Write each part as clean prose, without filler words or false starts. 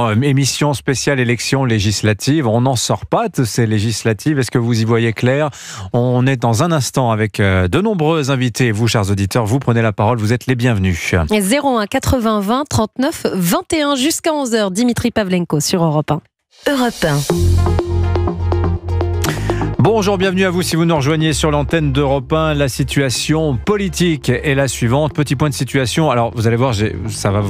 Émission spéciale élection législative. On n'en sort pas de ces législatives. Est-ce que vous y voyez clair? On est dans un instant avec de nombreux invités. Vous, chers auditeurs, vous prenez la parole. Vous êtes les bienvenus. 01 80 20 39 21 jusqu'à 11h. Dimitri Pavlenko sur Europe 1. Europe 1. Bonjour, bienvenue à vous si vous nous rejoignez sur l'antenne d'Europe 1. La situation politique est la suivante. Petit point de situation. Alors, vous allez voir, ça va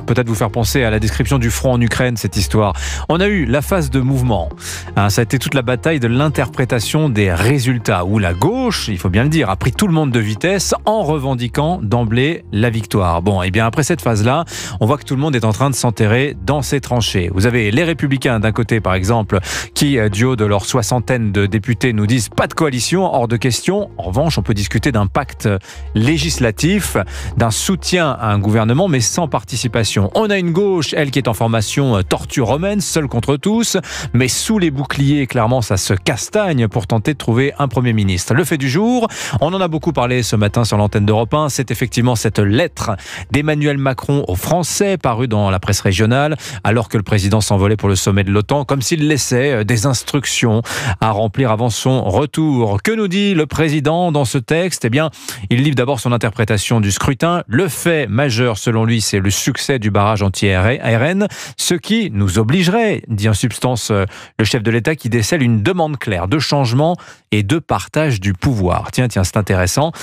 peut-être vous faire penser à la description du front en Ukraine, cette histoire. On a eu la phase de mouvement. Ça a été toute la bataille de l'interprétation des résultats, où la gauche, il faut bien le dire, a pris tout le monde de vitesse en revendiquant d'emblée la victoire. Bon, et bien après cette phase-là, on voit que tout le monde est en train de s'enterrer dans ses tranchées. Vous avez les Républicains d'un côté, par exemple, qui, du haut de leur soixantaine de députés, nous disent pas de coalition, hors de question. En revanche, on peut discuter d'un pacte législatif, d'un soutien à un gouvernement, mais sans participation. On a une gauche, elle, qui est en formation tortue romaine, seule contre tous, mais sous les boucliers, clairement, ça se castagne pour tenter de trouver un Premier ministre. Le fait du jour, on en a beaucoup parlé ce matin sur l'antenne d'Europe 1, c'est effectivement cette lettre d'Emmanuel Macron aux Français, parue dans la presse régionale, alors que le président s'envolait pour le sommet de l'OTAN, comme s'il laissait des instructions à remplir avant son retour. Que nous dit le président dans ce texte? Eh bien, il livre d'abord son interprétation du scrutin. Le fait majeur, selon lui, c'est le succès du barrage anti-ARN, ce qui nous obligerait, dit en substance le chef de l'État, qui décèle une demande claire de changement et de partage du pouvoir. Tiens, c'est intéressant.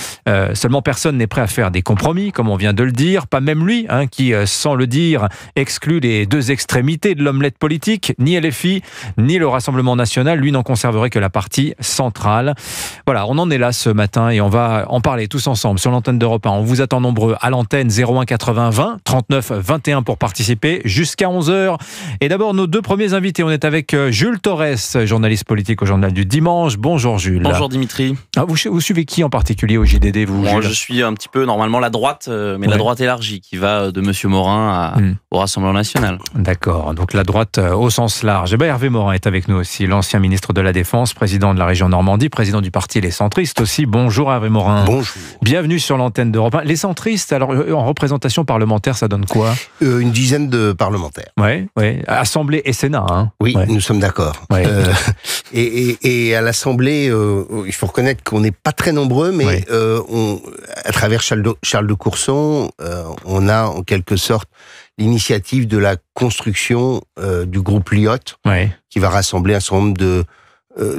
Seulement, personne n'est prêt à faire des compromis, comme on vient de le dire. Pas même lui, qui, sans le dire, exclut les deux extrémités de l'omelette politique. Ni LFI, ni le Rassemblement national, lui, n'en conserverait que la partie centrale. Voilà, on en est là ce matin et on va en parler tous ensemble sur l'antenne d'Europe 1. On vous attend nombreux à l'antenne 01 80 20 39 21 pour participer jusqu'à 11h. Et d'abord, nos deux premiers invités. On est avec Jules Torres, journaliste politique au Journal du Dimanche. Bonjour Jules. Bonjour Dimitri. Vous suivez qui en particulier au JDD, vous, Moi, Jules? je suis un petit peu normalement la droite, mais la droite élargie qui va de Monsieur Morin au Rassemblement national. D'accord, donc la droite au sens large. Hervé Morin est avec nous aussi, l'ancien ministre de la Défense, président de la région Normandie, président du parti Les Centristes aussi. Bonjour Hervé Morin. Bonjour. Bienvenue sur l'antenne d'Europe 1. Les Centristes, alors en représentation parlementaire, ça donne quoi? Une dizaine de parlementaires. Oui. Assemblée et Sénat. Oui, ouais. Nous sommes d'accord. Ouais. Et à l'Assemblée, il faut reconnaître qu'on n'est pas très nombreux, mais à travers Charles de Courson, on a en quelque sorte l'initiative de la construction du groupe Lyotte, qui va rassembler un certain nombre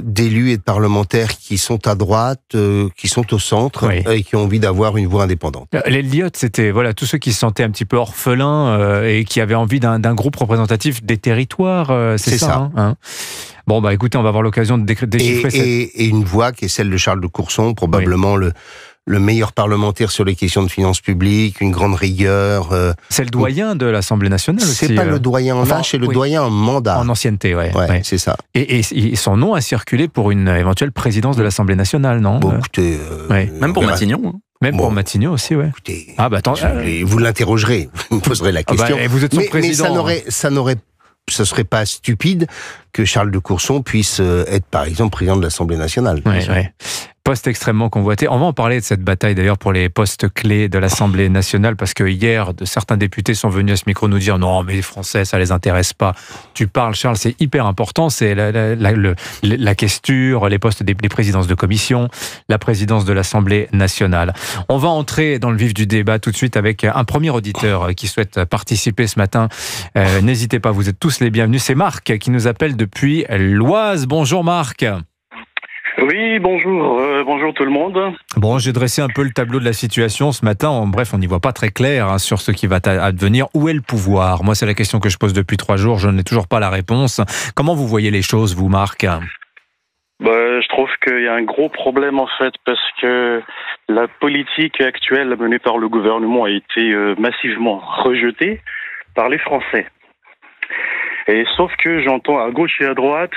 d'élus et de parlementaires qui sont à droite, qui sont au centre et qui ont envie d'avoir une voix indépendante. Les Lyotte, c'était tous ceux qui se sentaient un petit peu orphelins et qui avaient envie d'un groupe représentatif des territoires, c'est ça. Bon, écoutez, on va avoir l'occasion de déchiffrer et une voix qui est celle de Charles de Courson, probablement le meilleur parlementaire sur les questions de finances publiques, une grande rigueur. C'est le doyen de l'Assemblée nationale aussi. C'est pas le doyen en âge, c'est le doyen en mandat. En ancienneté, c'est ça. Et son nom a circulé pour une éventuelle présidence de l'Assemblée nationale, non? Bon, écoutez... Même pour Matignon. Même pour Matignon aussi, Écoutez, attends, vous l'interrogerez, vous me poserez la question. Et vous êtes son président. Mais ça serait pas stupide que Charles de Courson puisse être, par exemple, président de l'Assemblée nationale. Poste extrêmement convoité. On va en parler de cette bataille d'ailleurs pour les postes clés de l'Assemblée nationale, parce que hier, certains députés sont venus à ce micro nous dire non, mais les Français, ça les intéresse pas. Tu parles, Charles, c'est hyper important. C'est la questure, les postes des présidences de commission, la présidence de l'Assemblée nationale. On va entrer dans le vif du débat tout de suite avec un premier auditeur qui souhaite participer ce matin. N'hésitez pas, vous êtes tous les bienvenus. C'est Marc qui nous appelle depuis l'Oise. Bonjour Marc. Oui, bonjour. Bonjour tout le monde. Bon, j'ai dressé un peu le tableau de la situation ce matin. Bref, on n'y voit pas très clair sur ce qui va advenir. Où est le pouvoir? Moi, c'est la question que je pose depuis 3 jours. Je n'ai toujours pas la réponse. Comment vous voyez les choses, vous, Marc? Je trouve qu'il y a un gros problème, en fait, parce que la politique actuelle menée par le gouvernement a été massivement rejetée par les Français. Et sauf que j'entends à gauche et à droite,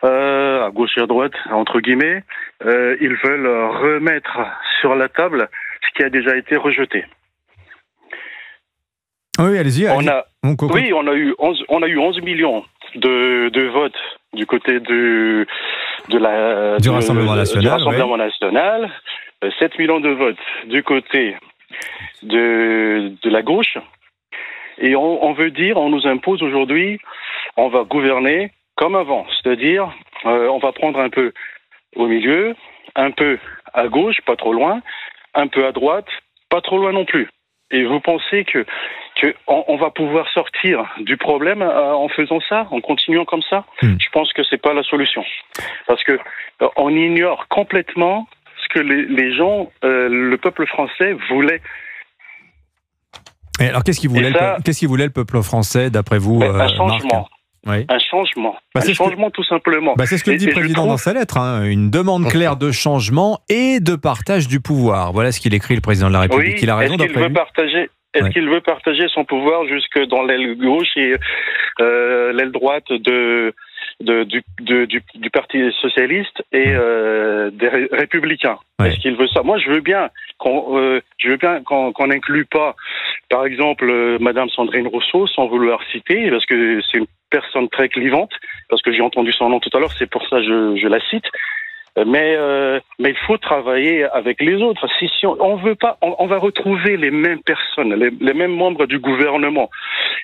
entre guillemets, ils veulent remettre sur la table ce qui a déjà été rejeté. Oui, allez-y. On a eu 11 millions de votes du côté du Rassemblement national, 7 millions de votes du côté de la gauche. Et on veut dire, on nous impose aujourd'hui, on va gouverner comme avant. C'est-à-dire, on va prendre un peu au milieu, un peu à gauche, pas trop loin, un peu à droite, pas trop loin non plus. Et vous pensez que on va pouvoir sortir du problème en faisant ça, en continuant comme ça? Je pense que c'est pas la solution. Parce que on ignore complètement ce que les gens, le peuple français voulait. Et alors qu'est-ce qu'il voulait le peuple français, d'après vous, un changement. Marc? Oui. Un changement. Tout simplement. C'est ce que dit le président dans sa lettre. Une demande claire de changement et de partage du pouvoir. Voilà ce qu'il écrit, le président de la République. Oui, il a raison d'après lui. Est-ce qu'il veut partager son pouvoir jusque dans l'aile gauche et l'aile droite du Parti socialiste et des Républicains? Est-ce qu'il veut ça? Moi, je veux bien qu'on n'inclue pas, par exemple, Madame Sandrine Rousseau, sans vouloir citer, parce que c'est une personne très clivante, parce que j'ai entendu son nom tout à l'heure, c'est pour ça que je la cite. Mais il faut travailler avec les autres. Si on veut pas, on va retrouver les mêmes personnes, les mêmes membres du gouvernement.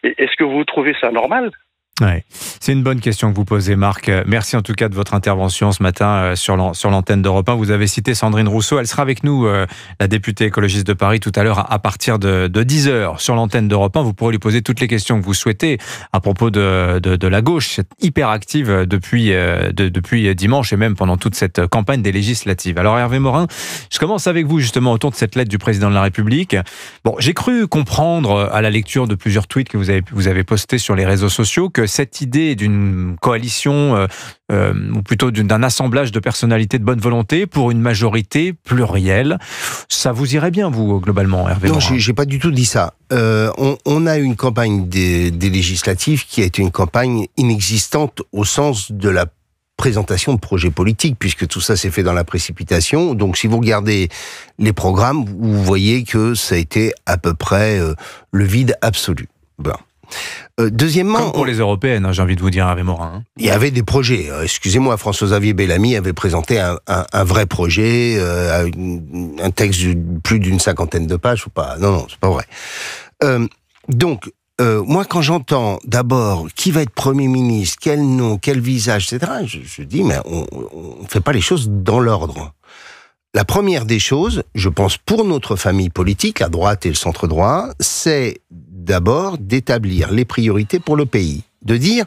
Est-ce que vous trouvez ça normal? Ouais. C'est une bonne question que vous posez, Marc. Merci en tout cas de votre intervention ce matin sur l'antenne d'Europe 1. Vous avez cité Sandrine Rousseau. Elle sera avec nous, la députée écologiste de Paris, tout à l'heure à partir de 10h sur l'antenne d'Europe 1. Vous pourrez lui poser toutes les questions que vous souhaitez à propos de la gauche, c'est hyper active depuis dimanche et même pendant toute cette campagne des législatives. Alors Hervé Morin, je commence avec vous justement autour de cette lettre du président de la République. Bon, j'ai cru comprendre à la lecture de plusieurs tweets que vous avez postés sur les réseaux sociaux que cette idée d'une coalition, ou plutôt d'un assemblage de personnalités de bonne volonté pour une majorité plurielle, ça vous irait bien, vous, globalement, Hervé Morin? Non, j'ai pas du tout dit ça. On a une campagne des législatives qui a été une campagne inexistante au sens de la présentation de projets politiques, puisque tout ça s'est fait dans la précipitation. Donc si vous regardez les programmes, vous voyez que ça a été à peu près le vide absolu. Bon. Deuxièmement, comme pour les européennes, j'ai envie de vous dire, Hervé Morin. Il y avait des projets. Excusez-moi, François-Xavier Bellamy avait présenté un vrai projet, un texte de plus d'une 50aine de pages ou pas. Non, c'est pas vrai. Moi, quand j'entends d'abord qui va être Premier ministre, quel nom, quel visage, etc., je dis, mais on ne fait pas les choses dans l'ordre. La première des choses, je pense pour notre famille politique, la droite et le centre-droit, c'est d'abord d'établir les priorités pour le pays. De dire,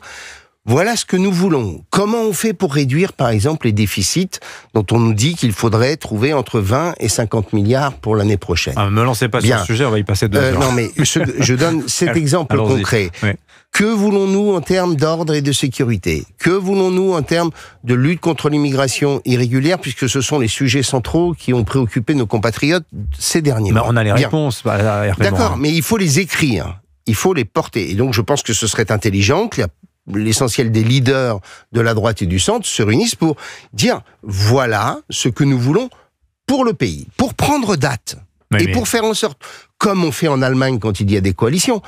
voilà ce que nous voulons. Comment on fait pour réduire, par exemple, les déficits dont on nous dit qu'il faudrait trouver entre 20 et 50 milliards pour l'année prochaine? Ne me lancez pas sur ce sujet, on va y passer 2 heures. Non, mais je donne cet exemple concret. Oui. Que voulons-nous en termes d'ordre et de sécurité? Que voulons-nous en termes de lutte contre l'immigration irrégulière, puisque ce sont les sujets centraux qui ont préoccupé nos compatriotes ces derniers mois? On a les réponses. D'accord, mais il faut les écrire, il faut les porter. Et donc je pense que ce serait intelligent que l'essentiel des leaders de la droite et du centre se réunissent pour dire voilà ce que nous voulons pour le pays, pour prendre date. Pour faire en sorte, comme on fait en Allemagne quand il y a des coalitions,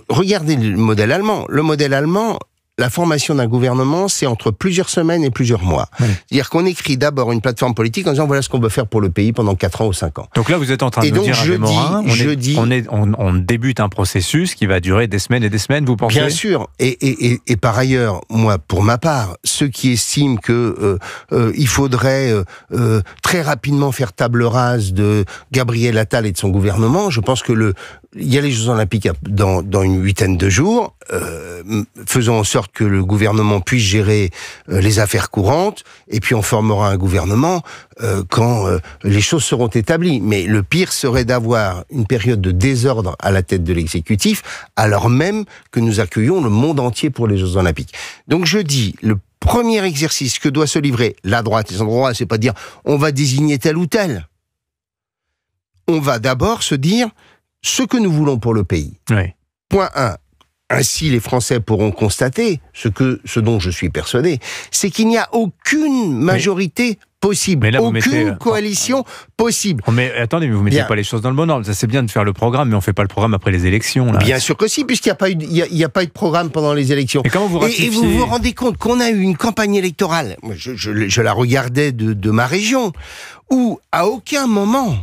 regardez le modèle allemand. Le modèle allemand, la formation d'un gouvernement, c'est entre plusieurs semaines et plusieurs mois. Oui. C'est-à-dire qu'on écrit d'abord une plateforme politique en disant voilà ce qu'on veut faire pour le pays pendant 4 ans ou 5 ans. Donc là, vous êtes en train de nous dire, Hervé Morin, on débute un processus qui va durer des semaines et des semaines, vous pensez? Bien sûr. Et par ailleurs, moi, pour ma part, ceux qui estiment que il faudrait très rapidement faire table rase de Gabriel Attal et de son gouvernement, je pense que il y a les Jeux Olympiques dans une 8aine de jours. Faisons en sorte que le gouvernement puisse gérer les affaires courantes, et puis on formera un gouvernement quand les choses seront établies. Mais le pire serait d'avoir une période de désordre à la tête de l'exécutif, alors même que nous accueillons le monde entier pour les Jeux Olympiques. Donc je dis, le premier exercice que doit se livrer la droite et le centre-droit, c'est pas dire on va désigner tel ou tel. On va d'abord se dire ce que nous voulons pour le pays. Oui. Point 1. Ainsi, les Français pourront constater, ce dont je suis persuadé, c'est qu'il n'y a aucune majorité possible, aucune coalition possible. Mais attendez, vous mettez pas les choses dans le bon ordre. Ça, c'est bien de faire le programme, mais on ne fait pas le programme après les élections. Là. Bien sûr que si, puisqu'il n'y a pas eu de programme pendant les élections. Et comment vous ratifiez... et vous vous rendez compte qu'on a eu une campagne électorale, je la regardais de ma région, où à aucun moment...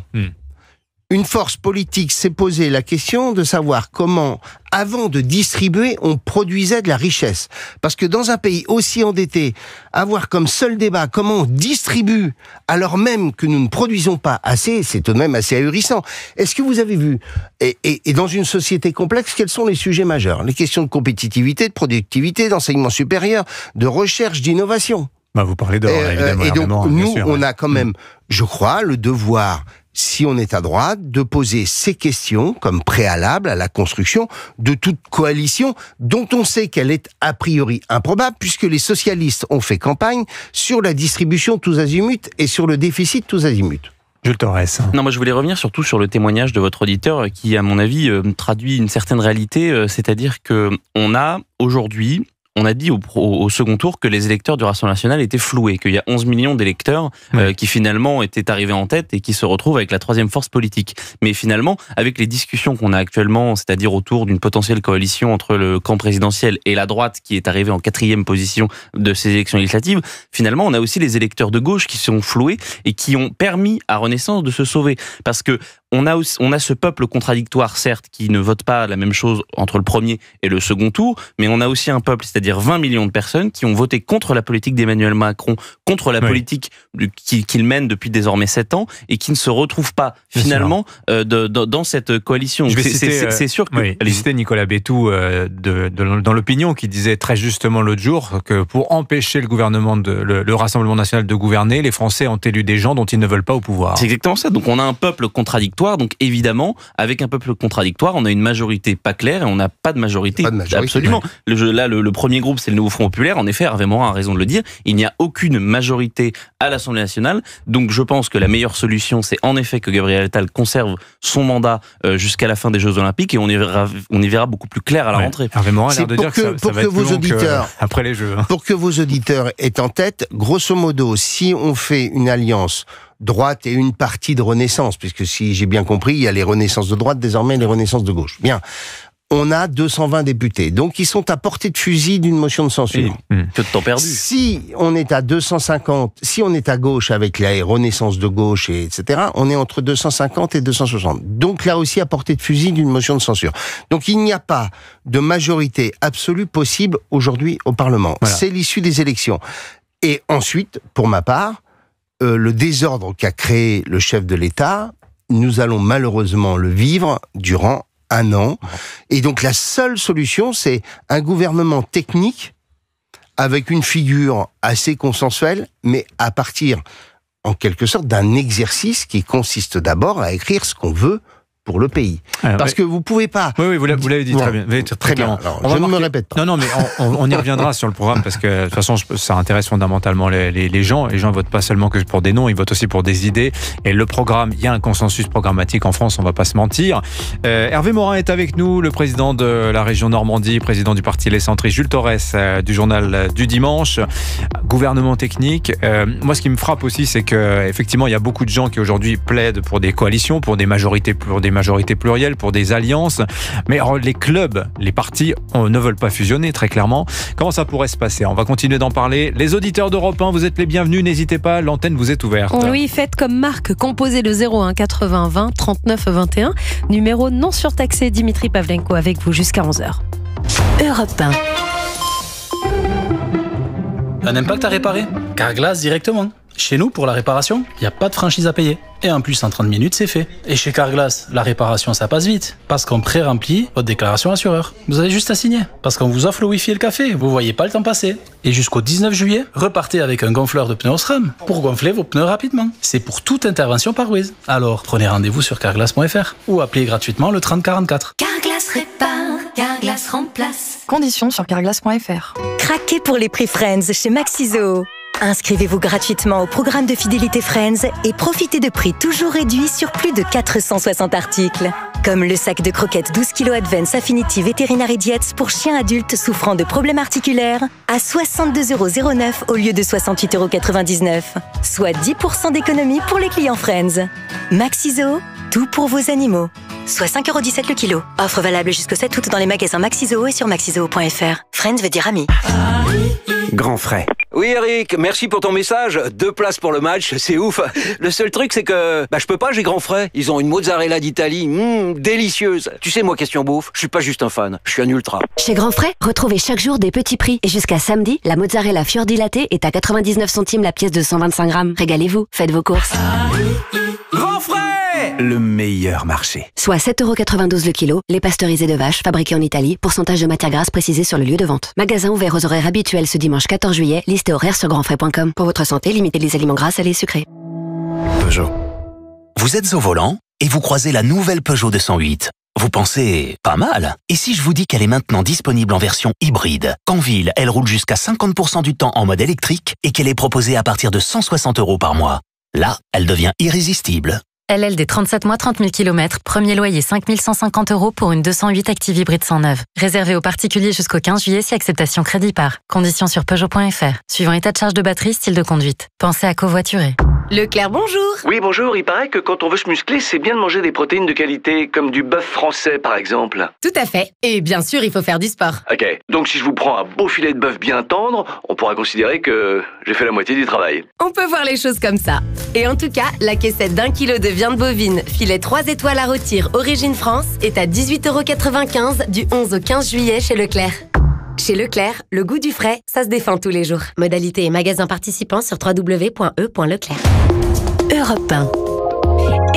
une force politique s'est posé la question de savoir comment, avant de distribuer, on produisait de la richesse. Parce que dans un pays aussi endetté, avoir comme seul débat comment on distribue alors même que nous ne produisons pas assez, c'est tout de même assez ahurissant. Est-ce que vous avez vu, et dans une société complexe, quels sont les sujets majeurs? Les questions de compétitivité, de productivité, d'enseignement supérieur, de recherche, d'innovation. Vous parlez d'or, évidemment. Et donc, nous, on a quand même, je crois, le devoir, si on est à droite, de poser ces questions comme préalable à la construction de toute coalition dont on sait qu'elle est a priori improbable puisque les socialistes ont fait campagne sur la distribution tous azimuts et sur le déficit tous azimuts. Jules Torres. Non, moi je voulais revenir surtout sur le témoignage de votre auditeur qui, à mon avis, traduit une certaine réalité, c'est-à-dire que on a aujourd'hui... On a dit au second tour que les électeurs du Rassemblement national étaient floués, qu'il y a 11 millions d'électeurs qui finalement étaient arrivés en tête et qui se retrouvent avec la troisième force politique. Mais finalement, avec les discussions qu'on a actuellement, c'est-à-dire autour d'une potentielle coalition entre le camp présidentiel et la droite qui est arrivée en 4e position de ces élections législatives, finalement on a aussi les électeurs de gauche qui sont floués et qui ont permis à Renaissance de se sauver. Parce que on a ce peuple contradictoire, certes, qui ne vote pas la même chose entre le premier et le second tour, mais on a aussi un peuple, c'est-à-dire 20 millions de personnes qui ont voté contre la politique d'Emmanuel Macron, contre la politique qu'il mène depuis désormais 7 ans, et qui ne se retrouvent pas, finalement, dans cette coalition. C'est sûr que... Oui, j'ai cité Nicolas Bétou dans l'opinion, qui disait très justement l'autre jour que pour empêcher le gouvernement, le Rassemblement national de gouverner, les Français ont élu des gens dont ils ne veulent pas au pouvoir. C'est exactement ça. Donc on a un peuple contradictoire. Donc évidemment, avec un peuple contradictoire, on a une majorité pas claire et on n'a pas de majorité. Absolument. Le premier groupe, c'est le Nouveau Front Populaire. En effet, Hervé Morin a raison de le dire. Il n'y a aucune majorité à l'Assemblée nationale. Donc je pense que la meilleure solution, c'est en effet que Gabriel Attal conserve son mandat jusqu'à la fin des Jeux Olympiques et on y verra beaucoup plus clair à la rentrée. Hervé Morin a l'air de dire que ça va être plus long après les Jeux. Pour que vos auditeurs aient en tête, grosso modo, si on fait une alliance droite et une partie de Renaissance, puisque si j'ai bien compris, il y a les Renaissances de droite, désormais les Renaissances de gauche. Bien. On a 220 députés. Donc, ils sont à portée de fusil d'une motion de censure. Que de temps perdu. Si on est à 250, si on est à gauche avec les Renaissances de gauche, etc., on est entre 250 et 260. Donc, là aussi, à portée de fusil d'une motion de censure. Donc, il n'y a pas de majorité absolue possible aujourd'hui au Parlement. Voilà. C'est l'issue des élections. Et ensuite, pour ma part, le désordre qu'a créé le chef de l'État, nous allons malheureusement le vivre durant 1 an. Et donc la seule solution, c'est un gouvernement technique avec une figure assez consensuelle, mais à partir, en quelque sorte, d'un exercice qui consiste d'abord à écrire ce qu'on veut pour le pays. Parce que vous pouvez pas... Oui, vous l'avez dit très bien. Très bien. Alors, je ne me répète pas. Non, mais on y reviendra sur le programme parce que de toute façon, ça intéresse fondamentalement les gens. Les gens votent pas seulement que pour des noms, ils votent aussi pour des idées. Et le programme, il y a un consensus programmatique en France, on va pas se mentir. Hervé Morin est avec nous, le président de la région Normandie, président du parti Les Centristes, Jules Torres du journal du dimanche, gouvernement technique. Moi, ce qui me frappe aussi, c'est que effectivement, il y a beaucoup de gens qui aujourd'hui plaident pour des coalitions, pour des majorités plurielles, pour des alliances. Mais les clubs, les partis ne veulent pas fusionner, très clairement. Comment ça pourrait se passer? On va continuer d'en parler. Les auditeurs d'Europe 1, vous êtes les bienvenus. N'hésitez pas, l'antenne vous est ouverte. Oui, faites comme Marc, composez le 01 80 20 39 21. Numéro non surtaxé, Dimitri Pavlenko avec vous jusqu'à 11h. Europe 1. Un impact à réparer? Carglass directement. Chez nous, pour la réparation, il n'y a pas de franchise à payer. Et en plus, en 30 minutes, c'est fait. Et chez Carglass, la réparation, ça passe vite. Parce qu'on pré-remplit votre déclaration assureur. Vous avez juste à signer. Parce qu'on vous offre le Wi-Fi et le café. Vous voyez pas le temps passer. Et jusqu'au 19 juillet, repartez avec un gonfleur de pneus Osram pour gonfler vos pneus rapidement. C'est pour toute intervention par Wiz. Alors, prenez rendez-vous sur carglass.fr ou appelez gratuitement le 3044. Carglass répare, Carglass remplace. Conditions sur carglass.fr. Craquez pour les prix Friends chez Maxiso. Inscrivez-vous gratuitement au programme de fidélité Friends et profitez de prix toujours réduits sur plus de 460 articles. Comme le sac de croquettes 12 kg Advance Affinity Veterinary Diets pour chiens adultes souffrant de problèmes articulaires à 62,09 € au lieu de 68,99 €, soit 10% d'économie pour les clients Friends. Maxiso, tout pour vos animaux. Soit 5,17 € le kilo. Offre valable jusqu'au 7 août dans les magasins Maxiso et sur maxiso.fr. Friends veut dire ami. Grand frais. Oui Eric, merci pour ton message. 2 places pour le match, c'est ouf. Le seul truc c'est que je peux pas, j'ai grand frais. Ils ont une mozzarella d'Italie, délicieuse. Tu sais moi, question bouffe, je suis pas juste un fan, je suis un ultra. Chez Grand Frais, retrouvez chaque jour des petits prix. Et jusqu'à samedi, la mozzarella Fior di Latte est à 99 centimes la pièce de 125 grammes. Régalez-vous, faites vos courses. Grand frais, le meilleur marché. Soit 7,92 € le kilo, lait pasteurisé de vache, fabriqué en Italie, pourcentage de matière grasse précisé sur le lieu de vente. Magasin ouvert aux horaires habituels ce dimanche 14 juillet, liste et horaire sur grandfrais.com. Pour votre santé, limitez les aliments gras, salés et sucrés. Peugeot. Vous êtes au volant et vous croisez la nouvelle Peugeot 208. Vous pensez, pas mal. Et si je vous dis qu'elle est maintenant disponible en version hybride, qu'en ville, elle roule jusqu'à 50% du temps en mode électrique et qu'elle est proposée à partir de 160 € par mois. Là, elle devient irrésistible. LLD 37 mois, 30 000 km, premier loyer 5 150 € pour une 208 Active hybride 109. Réservé aux particuliers jusqu'au 15 juillet si acceptation crédit par. Conditions sur Peugeot.fr. Suivant état de charge de batterie, style de conduite. Pensez à covoiturer. Leclerc, bonjour. Oui, bonjour. Il paraît que quand on veut se muscler, c'est bien de manger des protéines de qualité, comme du bœuf français, par exemple. Tout à fait. Et bien sûr, il faut faire du sport. Ok. Donc si je vous prends un beau filet de bœuf bien tendre, on pourra considérer que j'ai fait la moitié du travail. On peut voir les choses comme ça. Et en tout cas, la caissette d'1 kilo de viande bovine, filet 3 étoiles à rôtir, origine France, est à 18,95 € du 11 au 15 juillet chez Leclerc. Chez Leclerc, le goût du frais, ça se défend tous les jours. Modalité et magasins participants sur www.e.leclerc. Europe 1.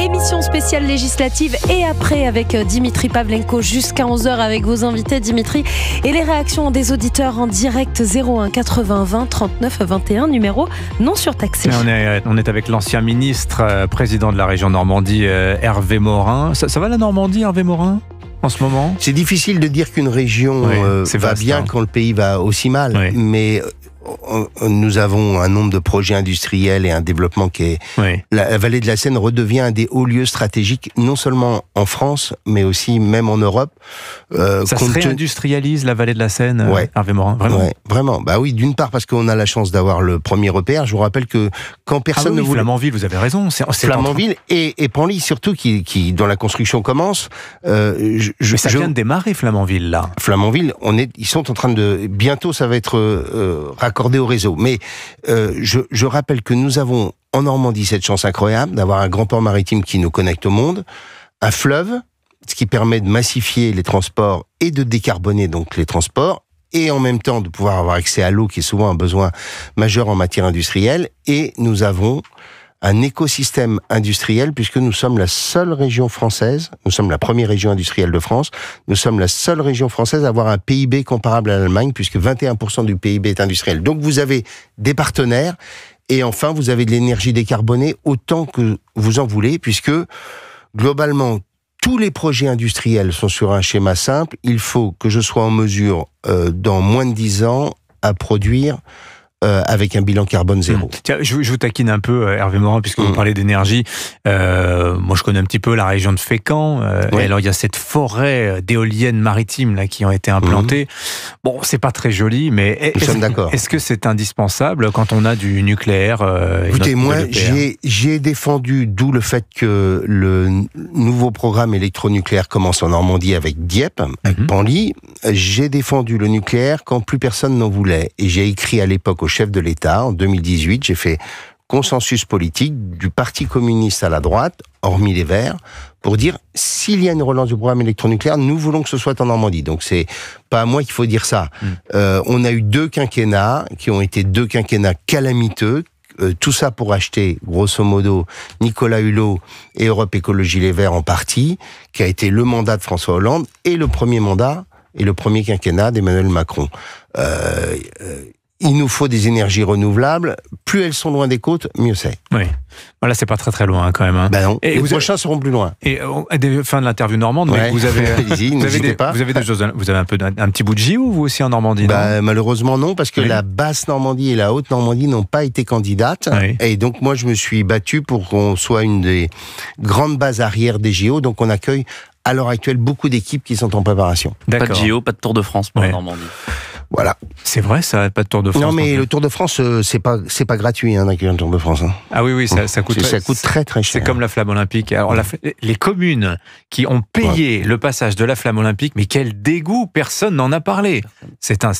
Émission spéciale législative et après avec Dimitri Pavlenko jusqu'à 11h avec vos invités Dimitri et les réactions des auditeurs en direct 01 80 20 39 21 numéro non surtaxé. On est avec l'ancien ministre président de la région Normandie Hervé Morin. Ça va la Normandie, Hervé Morin, en ce moment? C'est difficile de dire qu'une région va bien quand le pays va aussi mal, mais nous avons un nombre de projets industriels et un développement qui est... La vallée de la Seine redevient un des hauts lieux stratégiques, non seulement en France, mais aussi même en Europe. Ça se réindustrialise, la vallée de la Seine, Hervé Morin, vraiment? Vraiment. Bah oui, d'une part parce qu'on a la chance d'avoir le premier repère. Je vous rappelle que quand personne ne voulait... Flamanville, vous avez raison. Flamanville et Panly, surtout, qui dont la construction commence. Mais ça vient de démarrer, Flamanville, là. Flamanville, ils sont en train de... Bientôt, ça va être raccordé au réseau. Mais je rappelle que nous avons en Normandie cette chance incroyable d'avoir un grand port maritime qui nous connecte au monde, un fleuve, ce qui permet de massifier les transports et de décarboner donc les transports, et en même temps de pouvoir avoir accès à l'eau qui est souvent un besoin majeur en matière industrielle. Et nous avons un écosystème industriel puisque nous sommes la seule région française, nous sommes la première région industrielle de France, nous sommes la seule région française à avoir un PIB comparable à l'Allemagne puisque 21% du PIB est industriel. Donc vous avez des partenaires et enfin vous avez de l'énergie décarbonée autant que vous en voulez puisque globalement tous les projets industriels sont sur un schéma simple. Il faut que je sois en mesure dans moins de 10 ans à produire avec un bilan carbone zéro. Tiens, je vous taquine un peu, Hervé Morin, puisque vous parlez d'énergie. Moi, je connais un petit peu la région de Fécamp. Et alors, il y a cette forêt d'éoliennes maritimes là, qui ont été implantées. Bon, c'est pas très joli, mais nous sommes d'accord. Est-ce que c'est indispensable quand on a du nucléaire? Écoutez, moi, j'ai défendu, d'où le fait que le nouveau programme électronucléaire commence en Normandie avec Dieppe, avec Panly. J'ai défendu le nucléaire quand plus personne n'en voulait. Et j'ai écrit à l'époque au chef de l'État, en 2018, j'ai fait consensus politique du Parti communiste à la droite, hormis les Verts, pour dire, s'il y a une relance du programme électronucléaire, nous voulons que ce soit en Normandie. Donc c'est pas à moi qu'il faut dire ça. On a eu 2 quinquennats, qui ont été 2 quinquennats calamiteux, tout ça pour acheter, grosso modo, Nicolas Hulot et Europe Écologie Les Verts en partie, qui a été le mandat de François Hollande, et le premier mandat, et le premier quinquennat d'Emmanuel Macron. Il nous faut des énergies renouvelables. Plus elles sont loin des côtes, mieux c'est. Oui. Voilà, c'est pas très très loin quand même. Hein. Ben non. Et les prochains seront plus loin. Et à la fin de l'interview normande, vous avez, vous avez des choses. Vous avez un petit bout de JO, vous aussi en Normandie? Malheureusement non, parce que la basse Normandie et la haute Normandie n'ont pas été candidates. Et donc moi je me suis battu pour qu'on soit une des grandes bases arrière des JO. Donc on accueille à l'heure actuelle beaucoup d'équipes qui sont en préparation. Pas de JO, pas de Tour de France pour la Normandie. Voilà. C'est vrai, ça, pas de Tour de France. Non, mais le Tour de France, c'est pas gratuit d'accueillir un Tour de France. Ah oui, ça coûte très très cher. C'est comme la flamme olympique. Alors, les communes qui ont payé le passage de la flamme olympique, mais quel dégoût, personne n'en a parlé. C'est un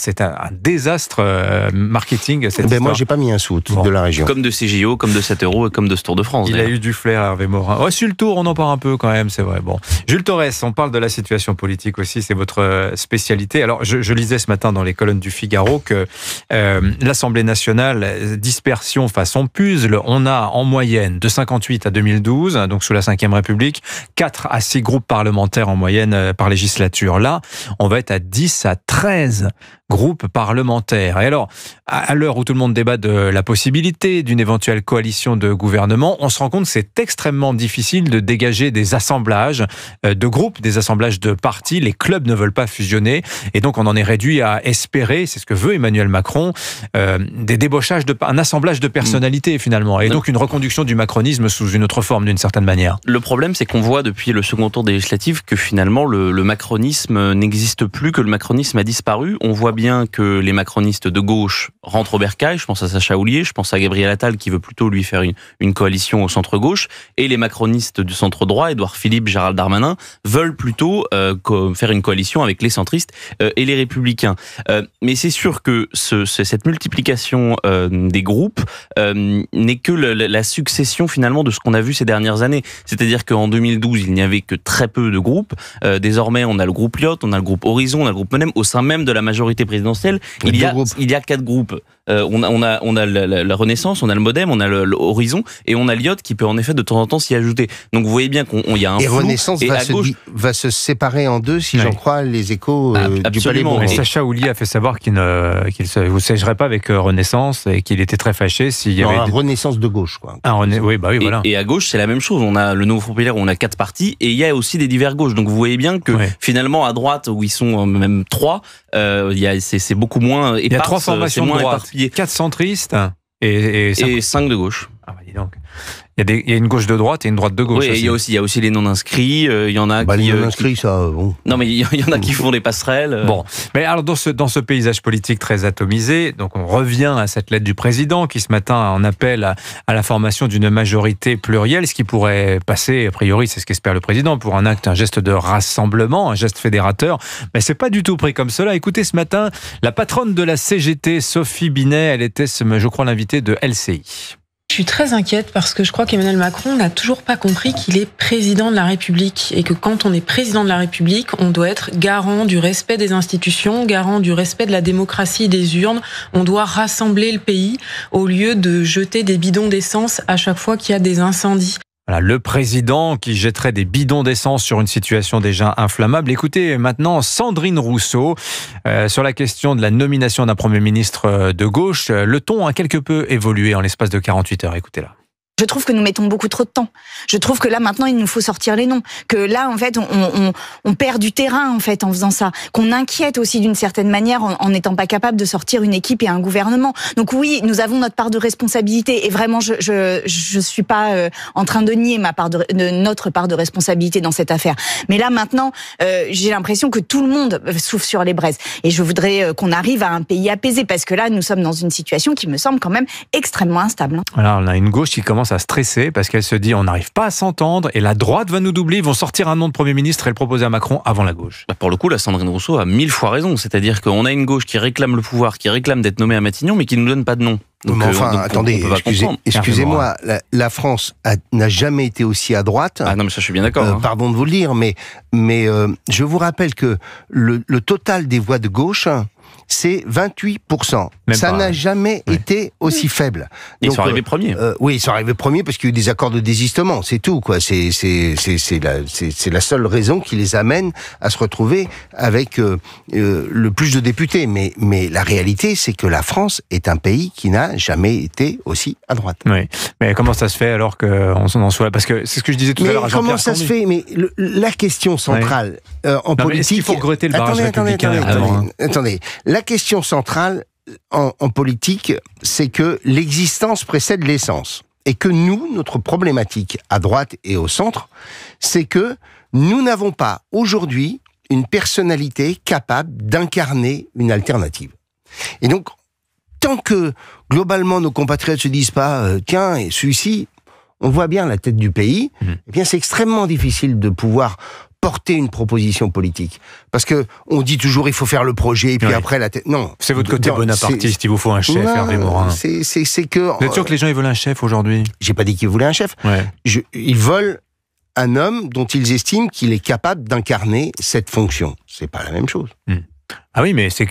désastre marketing. Moi, j'ai pas mis un sou de la région. Comme de CJO, comme de 7 € et comme de ce Tour de France. Il a eu du flair, Hervé Morin. Oh, sur le Tour, on en parle un peu quand même, c'est vrai. Bon, Jules Torres, on parle de la situation politique aussi, c'est votre spécialité. Alors, je lisais ce matin dans les colonnes du Figaro que l'Assemblée nationale, dispersion façon puzzle, on a en moyenne de 58 à 2012, donc sous la Ve République, 4 à 6 groupes parlementaires en moyenne par législature. Là, on va être à 10 à 13 groupes parlementaires. Et alors, à l'heure où tout le monde débat de la possibilité d'une éventuelle coalition de gouvernement, on se rend compte que c'est extrêmement difficile de dégager des assemblages de groupes, des assemblages de partis. Les clubs ne veulent pas fusionner. Et donc, on en est réduit à espérer, c'est ce que veut Emmanuel Macron, des débauchages, un assemblage de personnalités finalement. Et donc, une reconduction du macronisme sous une autre forme, d'une certaine manière. Le problème, c'est qu'on voit depuis le second tour des législatives que finalement, le macronisme n'existe plus, que le macronisme a disparu. On voit bien que les macronistes de gauche rentrent au bercail. Je pense à Sacha Houlié, je pense à Gabriel Attal qui veut plutôt lui faire une coalition au centre-gauche. Et les macronistes du centre-droit, Édouard Philippe, Gérald Darmanin, veulent plutôt faire une coalition avec les centristes et les républicains. Mais c'est sûr que cette multiplication des groupes n'est que la succession finalement de ce qu'on a vu ces dernières années. C'est-à-dire qu'en 2012, il n'y avait que très peu de groupes. Désormais, on a le groupe Lyot, on a le groupe Horizon, on a le groupe Monem. Au sein même de la majorité présidentielle, il y a 4 groupes. On a la Renaissance, on a le Modem, on a l'Horizon et on a Lyot qui peut en effet de temps en temps s'y ajouter. Donc vous voyez bien qu'il y a un flou. Renaissance va se séparer en deux si j'en crois les échos du Palais Bourbon. Et Sacha Houlié a fait savoir qu'il ne vous siégerait pas avec Renaissance et qu'il était très fâché s'il y avait... Renaissance de gauche, quoi. Oui, voilà. Et à gauche, c'est la même chose. On a le Nouveau Front Populaire où on a 4 partis et il y a aussi des divers gauches. Donc vous voyez bien que finalement à droite où ils sont même 3, c'est beaucoup moins épars. Il y a 3 formations de droite, 4 centristes et 5 de gauche. Ah bah dis donc. Il y a une gauche de droite et une droite de gauche. Oui, il y a aussi les non-inscrits. Il y en a les non-inscrits, ça, bon. Non, mais il y en a qui font des passerelles. Bon, mais alors dans ce paysage politique très atomisé, donc on revient à cette lettre du président qui ce matin en appelle à la formation d'une majorité plurielle, ce qui pourrait passer, a priori, c'est ce qu'espère le président, pour un geste de rassemblement, un geste fédérateur. Mais c'est pas du tout pris comme cela. Écoutez, ce matin, la patronne de la CGT, Sophie Binet, elle était, je crois, l'invitée de LCI. Je suis très inquiète parce que je crois qu'Emmanuel Macron n'a toujours pas compris qu'il est président de la République et que quand on est président de la République, on doit être garant du respect des institutions, garant du respect de la démocratie et des urnes. On doit rassembler le pays au lieu de jeter des bidons d'essence à chaque fois qu'il y a des incendies. Voilà, le président qui jetterait des bidons d'essence sur une situation déjà inflammable. Écoutez maintenant Sandrine Rousseau sur la question de la nomination d'un Premier ministre de gauche. Le ton a quelque peu évolué en l'espace de 48 heures. Écoutez-la. Je trouve que nous mettons beaucoup trop de temps. Je trouve que là, maintenant, il nous faut sortir les noms. Que là, en fait, on perd du terrain, en fait, en faisant ça. Qu'on inquiète aussi d'une certaine manière en n'étant pas capable de sortir une équipe et un gouvernement. Donc oui, nous avons notre part de responsabilité. Et vraiment, je suis pas en train de nier notre part de responsabilité dans cette affaire. Mais là, maintenant, j'ai l'impression que tout le monde souffle sur les braises. Et je voudrais qu'on arrive à un pays apaisé. Parce que là, nous sommes dans une situation qui me semble quand même extrêmement instable. Alors, on a une gauche qui commence à stresser parce qu'elle se dit on n'arrive pas à s'entendre et la droite va nous doubler, ils vont sortir un nom de Premier ministre et le proposer à Macron avant la gauche. Pour le coup, la Sandrine Rousseau a 1000 fois raison, c'est-à-dire qu'on a une gauche qui réclame le pouvoir, qui réclame d'être nommée à Matignon, mais qui ne nous donne pas de nom. Donc, attendez, excusez-moi, la France n'a jamais été aussi à droite. Ah non, mais ça je suis bien d'accord. Pardon de vous le dire, mais je vous rappelle que le total des voix de gauche, c'est 28%. Ça n'a jamais été aussi faible. Ils sont arrivés premiers. Oui, ils sont arrivés premiers parce qu'il y a eu des accords de désistement, c'est tout, quoi. C'est la seule raison qui les amène à se retrouver avec le plus de députés. Mais la réalité, c'est que la France est un pays qui n'a jamais été aussi à droite. Oui, mais comment ça se fait alors qu'on en soit là? Parce que c'est ce que je disais tout à l'heure à Jean-Pierre Comment ça se fait? Mais la question centrale en politique... Est-ce qu'il faut regretter le barrage républicain? Attendez. La question centrale en politique, c'est que l'existence précède l'essence. Et que nous, notre problématique à droite et au centre, c'est que nous n'avons pas aujourd'hui une personnalité capable d'incarner une alternative. Et donc, tant que, globalement, nos compatriotes se disent pas, tiens, et celui-ci, on voit bien la tête du pays, eh bien, c'est extrêmement difficile de pouvoir porter une proposition politique. Parce que on dit toujours, il faut faire le projet, et puis après, la tête... Non. C'est votre côté bonapartiste, il vous faut un chef, Hervé Morin. C'est que... Vous êtes sûr que les gens, ils veulent un chef aujourd'hui? J'ai pas dit qu'ils voulaient un chef. Ils veulent un homme dont ils estiment qu'il est capable d'incarner cette fonction. C'est pas la même chose. Ah oui, mais c'est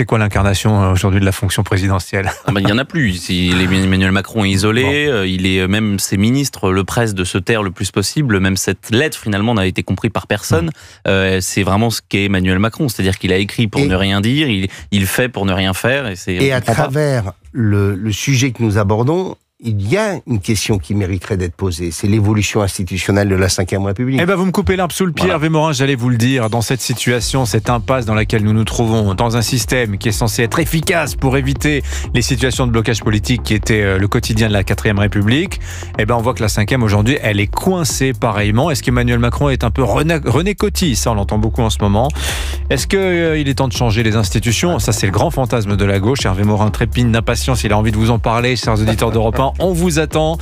quoi l'incarnation aujourd'hui de la fonction présidentielle? Il n'y en a plus. Emmanuel Macron est isolé, même ses ministres le pressent de se taire le plus possible. Même cette lettre, finalement, n'a été comprise par personne. C'est vraiment ce qu'est Emmanuel Macron. C'est-à-dire qu'il a écrit pour ne rien dire, il fait pour ne rien faire. Et à travers le sujet que nous abordons, il y a une question qui mériterait d'être posée, c'est l'évolution institutionnelle de la Ve République. Eh ben, vous me coupez l'herbe sous le pied, Hervé Morin, j'allais vous le dire, dans cette situation, cette impasse dans laquelle nous nous trouvons, dans un système qui est censé être efficace pour éviter les situations de blocage politique qui étaient le quotidien de la 4ème République, eh ben, on voit que la 5e aujourd'hui, elle est coincée pareillement. Est-ce qu'Emmanuel Macron est un peu René Coty? Ça, on l'entend beaucoup en ce moment. Est-ce qu'il est temps de changer les institutions? Ça, c'est le grand fantasme de la gauche. Hervé Morin trépigne d'impatience, il a envie de vous en parler, chers auditeurs d'Europe 1. On vous attend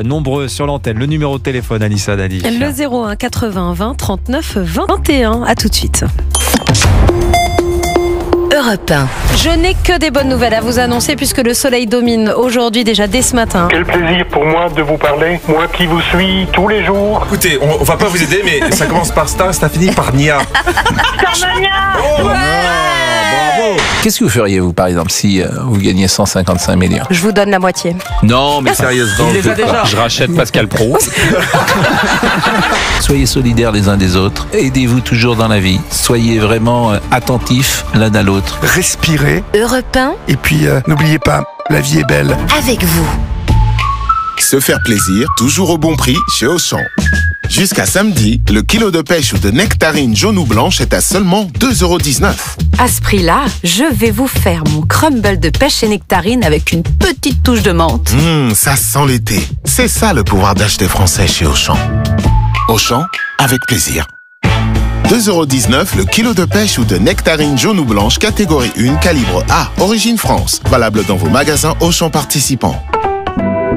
nombreux sur l'antenne. Le numéro de téléphone, Anissa Dadi. Le 01 80 20 39 21. À tout de suite. Europe 1. Je n'ai que des bonnes nouvelles à vous annoncer puisque le soleil domine aujourd'hui déjà dès ce matin. Quel plaisir pour moi de vous parler, moi qui vous suis tous les jours. Écoutez, on va pas vous aider, mais ça commence par Star, ça finit par Nia. Qu'est-ce que vous feriez, vous, par exemple, si vous gagnez 155 millions? Je vous donne la moitié. Non, mais sérieusement, je rachète Pascal Praud. Soyez solidaires les uns des autres. Aidez-vous toujours dans la vie. Soyez vraiment attentifs l'un à l'autre. Respirez. Europe 1. Et puis, n'oubliez pas, la vie est belle. Avec vous. Se faire plaisir, toujours au bon prix chez Auchan. Jusqu'à samedi, le kilo de pêche ou de nectarine jaune ou blanche est à seulement 2,19 €. À ce prix-là, je vais vous faire mon crumble de pêche et nectarine avec une petite touche de menthe. Ça sent l'été. C'est ça le pouvoir d'acheter français chez Auchan. Auchan, avec plaisir. 2,19 € le kilo de pêche ou de nectarine jaune ou blanche catégorie 1, calibre A, origine France. Valable dans vos magasins Auchan participants.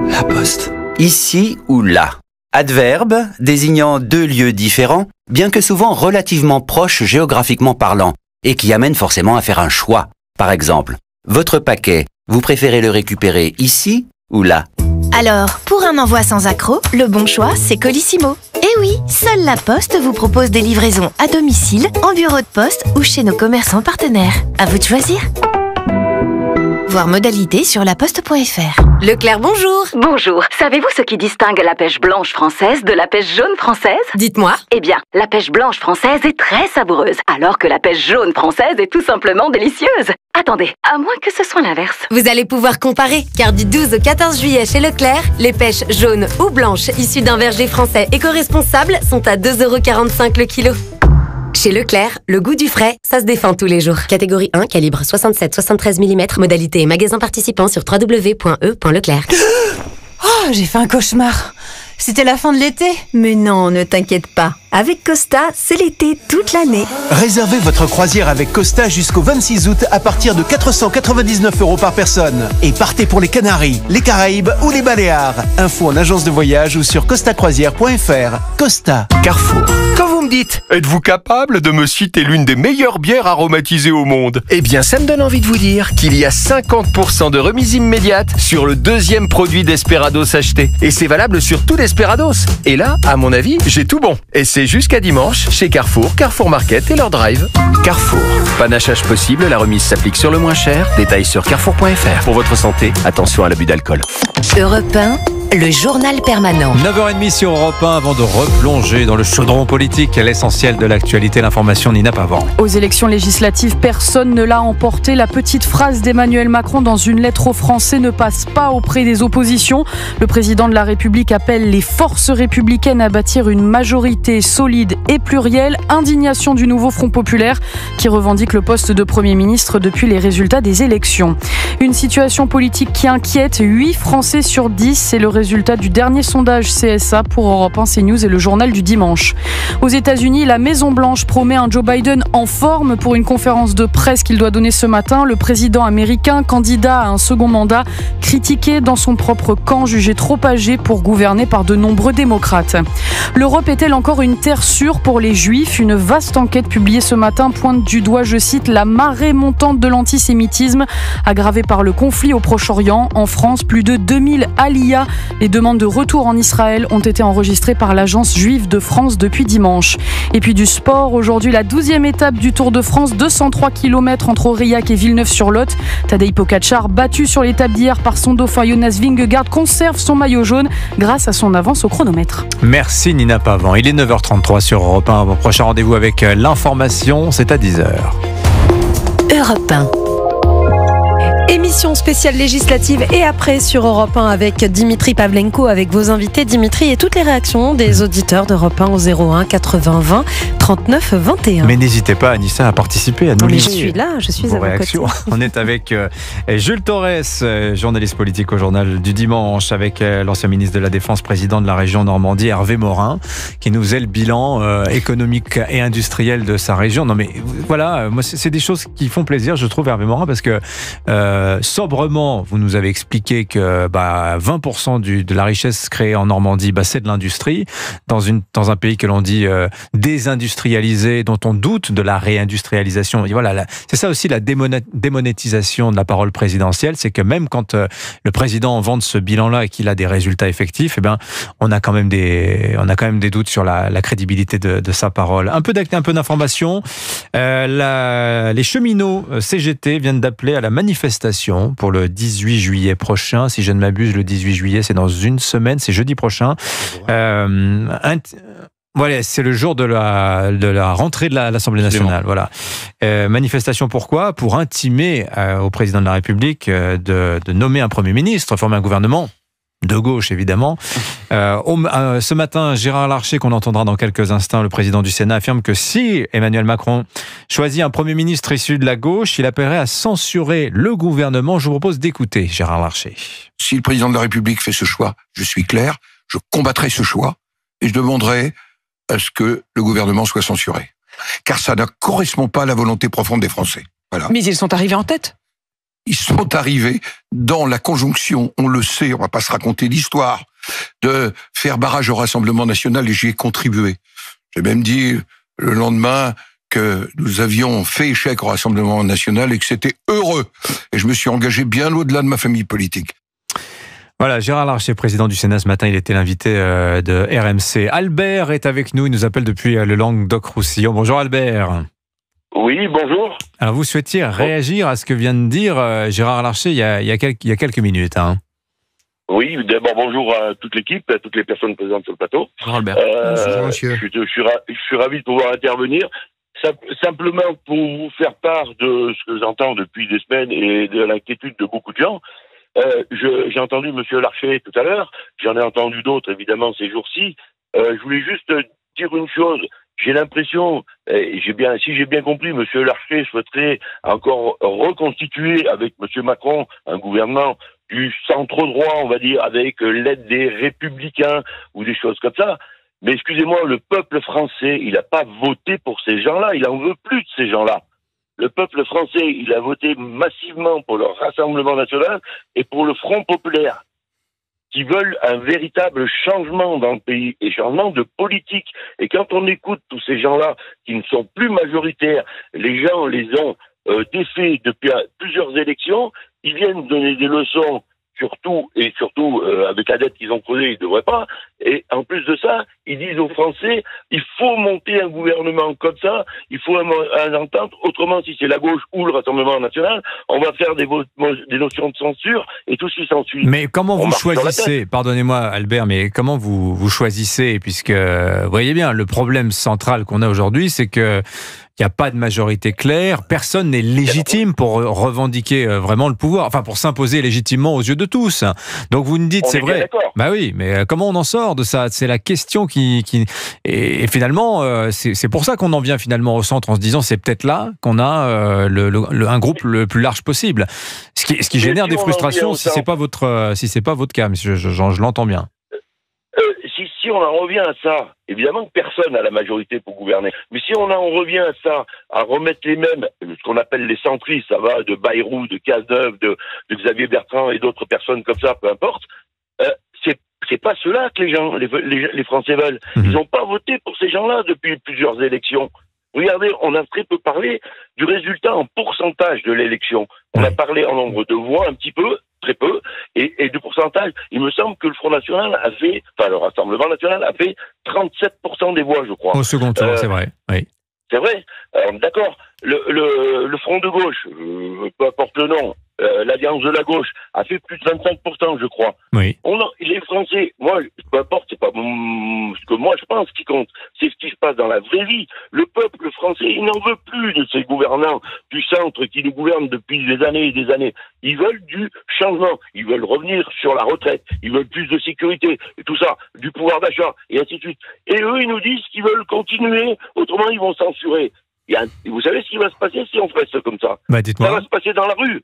La Poste. Ici ou là. Adverbe, désignant deux lieux différents, bien que souvent relativement proches géographiquement parlant, et qui amène forcément à faire un choix. Par exemple, votre paquet, vous préférez le récupérer ici ou là? Alors, pour un envoi sans accroc, le bon choix, c'est Colissimo. Et oui, seule La Poste vous propose des livraisons à domicile, en bureau de poste ou chez nos commerçants partenaires. À vous de choisir. Voir modalité sur laposte.fr. Leclerc, bonjour. Bonjour. Savez-vous ce qui distingue la pêche blanche française de la pêche jaune française? Dites-moi. Eh bien, la pêche blanche française est très savoureuse, alors que la pêche jaune française est tout simplement délicieuse. Attendez, à moins que ce soit l'inverse. Vous allez pouvoir comparer, car du 12 au 14 juillet chez Leclerc, les pêches jaunes ou blanches issues d'un verger français éco-responsable sont à 2,45 € le kilo. Chez Leclerc, le goût du frais, ça se défend tous les jours. Catégorie 1, calibre 67-73 mm, modalité et magasin participant sur www.e.leclerc. Oh, j'ai fait un cauchemar. C'était la fin de l'été. Mais non, ne t'inquiète pas. Avec Costa, c'est l'été toute l'année. Réservez votre croisière avec Costa jusqu'au 26 août à partir de 499 € par personne. Et partez pour les Canaries, les Caraïbes ou les Baléares. Info en agence de voyage ou sur costacroisière.fr. Costa. Carrefour. Quand vous me dites, êtes-vous capable de me citer l'une des meilleures bières aromatisées au monde? Eh bien, ça me donne envie de vous dire qu'il y a 50% de remise immédiate sur le deuxième produit Desperados acheté. Et c'est valable sur tout Desperados. Et là, à mon avis, j'ai tout bon. Et c'est jusqu'à dimanche chez Carrefour, Carrefour Market et leur drive. Carrefour. Panachage possible, la remise s'applique sur le moins cher. Détails sur carrefour.fr. Pour votre santé, attention à l'abus d'alcool. Europe 1, le journal permanent. 9h30 sur Europe 1 avant de replonger dans le chaudron politique, l'essentiel de l'actualité, l'information Nina Pavant. Aux élections législatives, personne ne l'a emporté. La petite phrase d'Emmanuel Macron dans une lettre aux Français ne passe pas auprès des oppositions. Le président de la République appelle les forces républicaines à bâtir une majorité solide et plurielle. Indignation du nouveau Front populaire qui revendique le poste de Premier ministre depuis les résultats des élections. Une situation politique qui inquiète 8 Français sur 10, c'est le résultat résultats du dernier sondage CSA pour Europe 1, CNews et le journal du dimanche. Aux États-Unis, la Maison-Blanche promet un Joe Biden en forme pour une conférence de presse qu'il doit donner ce matin. Le président américain, candidat à un second mandat, critiqué dans son propre camp, jugé trop âgé pour gouverner par de nombreux démocrates. L'Europe est-elle encore une terre sûre pour les Juifs ? Une vaste enquête publiée ce matin pointe du doigt, je cite, la marée montante de l'antisémitisme aggravée par le conflit au Proche-Orient. En France, plus de 2000 aliyas. Les demandes de retour en Israël ont été enregistrées par l'Agence juive de France depuis dimanche. Et puis du sport, aujourd'hui la 12e étape du Tour de France, 203 km entre Aurillac et Villeneuve-sur-Lot. Tadej Pogačar, battu sur l'étape d'hier par son dauphin Jonas Vingegaard, conserve son maillot jaune grâce à son avance au chronomètre. Merci Nina Pavant. Il est 9h33 sur Europe 1. Mon prochain rendez-vous avec l'information, c'est à 10h. Europe 1. Émission spéciale législative et après sur Europe 1 avec Dimitri Pavlenko, avec vos invités Dimitri, et toutes les réactions des auditeurs d'Europe 1 au 01 80 20 39 21. Mais n'hésitez pas, Anissa, à participer, à nous lire. Je suis là, je suis à vos côtés. On est avec Jules Torres, journaliste politique au journal du dimanche, avec l'ancien ministre de la Défense, président de la région Normandie, Hervé Morin, qui nous faisait le bilan économique et industriel de sa région. Non mais voilà, moi c'est des choses qui font plaisir, je trouve, Hervé Morin, parce que sobrement, vous nous avez expliqué que 20% de la richesse créée en Normandie, c'est de l'industrie, dans un pays que l'on dit désindustrialisé, dont on doute de la réindustrialisation. Et voilà, c'est ça aussi la démonétisation de la parole présidentielle, c'est que même quand le président vante ce bilan-là et qu'il a des résultats effectifs, on a quand même des doutes sur la crédibilité de sa parole. Un peu d'informations. Les cheminots CGT viennent d'appeler à la manifestation pour le 18 juillet prochain. Si je ne m'abuse, le 18 juillet, c'est dans une semaine, c'est jeudi prochain. Voilà, c'est le jour de la rentrée de l'Assemblée nationale. Voilà. Manifestation pourquoi ? Pour intimer au président de la République de nommer un Premier ministre, former un gouvernement de gauche, évidemment. Ce matin, Gérard Larcher, qu'on entendra dans quelques instants, le président du Sénat, affirme que si Emmanuel Macron choisit un Premier ministre issu de la gauche, il appellerait à censurer le gouvernement. Je vous propose d'écouter Gérard Larcher. Si le président de la République fait ce choix, je suis clair, je combattrai ce choix et je demanderai à ce que le gouvernement soit censuré. Car ça ne correspond pas à la volonté profonde des Français. Voilà. Mais ils sont arrivés en tête. Ils sont arrivés dans la conjonction, on le sait, on va pas se raconter l'histoire, de faire barrage au Rassemblement national, et j'y ai contribué. J'ai même dit le lendemain que nous avions fait échec au Rassemblement national et que c'était heureux. Et je me suis engagé bien au-delà de ma famille politique. Voilà, Gérard Larcher, président du Sénat, ce matin, il était l'invité de RMC. Albert est avec nous, il nous appelle depuis le Languedoc-Roussillon. Bonjour Albert. Oui, bonjour. Alors vous souhaitiez réagir à ce que vient de dire Gérard Larcher il y a quelques minutes. Hein. Oui, d'abord bonjour à toute l'équipe, à toutes les personnes présentes sur le plateau. Bonjour Albert. Bonjour monsieur. Je suis ravi de pouvoir intervenir. Simplement pour vous faire part de ce que j'entends depuis des semaines et de l'inquiétude de beaucoup de gens. J'ai entendu monsieur Larcher tout à l'heure, j'en ai entendu d'autres évidemment ces jours-ci. Je voulais juste dire une chose. J'ai l'impression, si j'ai bien compris, M. Larcher souhaiterait encore reconstituer avec M. Macron un gouvernement du centre-droit, on va dire, avec l'aide des Républicains ou des choses comme ça. Mais excusez-moi, le peuple français, il n'a pas voté pour ces gens-là, il en veut plus de ces gens-là. Le peuple français, il a voté massivement pour le Rassemblement national et pour le Front populaire, qui veulent un véritable changement dans le pays et changement de politique. Et quand on écoute tous ces gens-là qui ne sont plus majoritaires, les gens les ont défaits depuis plusieurs élections, ils viennent donner des leçons, surtout avec la dette qu'ils ont creusée, ils ne devraient pas. Et en plus de ça, ils disent aux Français, il faut monter un gouvernement comme ça, il faut une entente, autrement si c'est la gauche ou le Rassemblement national, on va faire des notions de censure et tout ce qui s'ensuit. Mais comment vous choisissez, pardonnez-moi Albert, mais comment vous choisissez, puisque vous voyez bien, le problème central qu'on a aujourd'hui, c'est que il n'y a pas de majorité claire, personne n'est légitime pour revendiquer vraiment le pouvoir, enfin pour s'imposer légitimement aux yeux de tous. Donc vous nous dites, c'est vrai. Bah oui, mais comment on en sort de ça ? C'est la question et finalement, c'est pour ça qu'on en vient finalement au centre en se disant c'est peut-être là qu'on a un groupe le plus large possible. Ce qui génère des frustrations si c'est pas votre cas, monsieur, je l'entends bien. Si on en revient à ça, évidemment que personne n'a la majorité pour gouverner, mais si on en revient à ça, à remettre les mêmes, ce qu'on appelle les centristes, ça va de Bayrou, de Cazeneuve, de Xavier Bertrand et d'autres personnes comme ça, peu importe, c'est pas cela que les Français veulent. Ils n'ont pas voté pour ces gens-là depuis plusieurs élections. Regardez, on a très peu parlé du résultat en pourcentage de l'élection. On a parlé en nombre de voix un petit peu, très peu, et du pourcentage. Il me semble que le Front National le Rassemblement National a fait 37% des voix, je crois. Au second tour, c'est vrai, oui. C'est vrai. D'accord. Le Front de gauche, peu importe le nom, l'Alliance de la gauche a fait plus de 25%, je crois. Oui. Les Français, moi, peu importe, c'est pas ce que moi je pense qui compte, c'est ce qui se passe dans la vraie vie. Le peuple français, il n'en veut plus de ces gouvernants du centre qui nous gouvernent depuis des années et des années. Ils veulent du changement, ils veulent revenir sur la retraite, ils veulent plus de sécurité, et tout ça, du pouvoir d'achat, et ainsi de suite. Et eux, ils nous disent qu'ils veulent continuer, autrement ils vont censurer. Vous savez ce qui va se passer si on reste comme ça? Dites-moi. Ça va se passer dans la rue.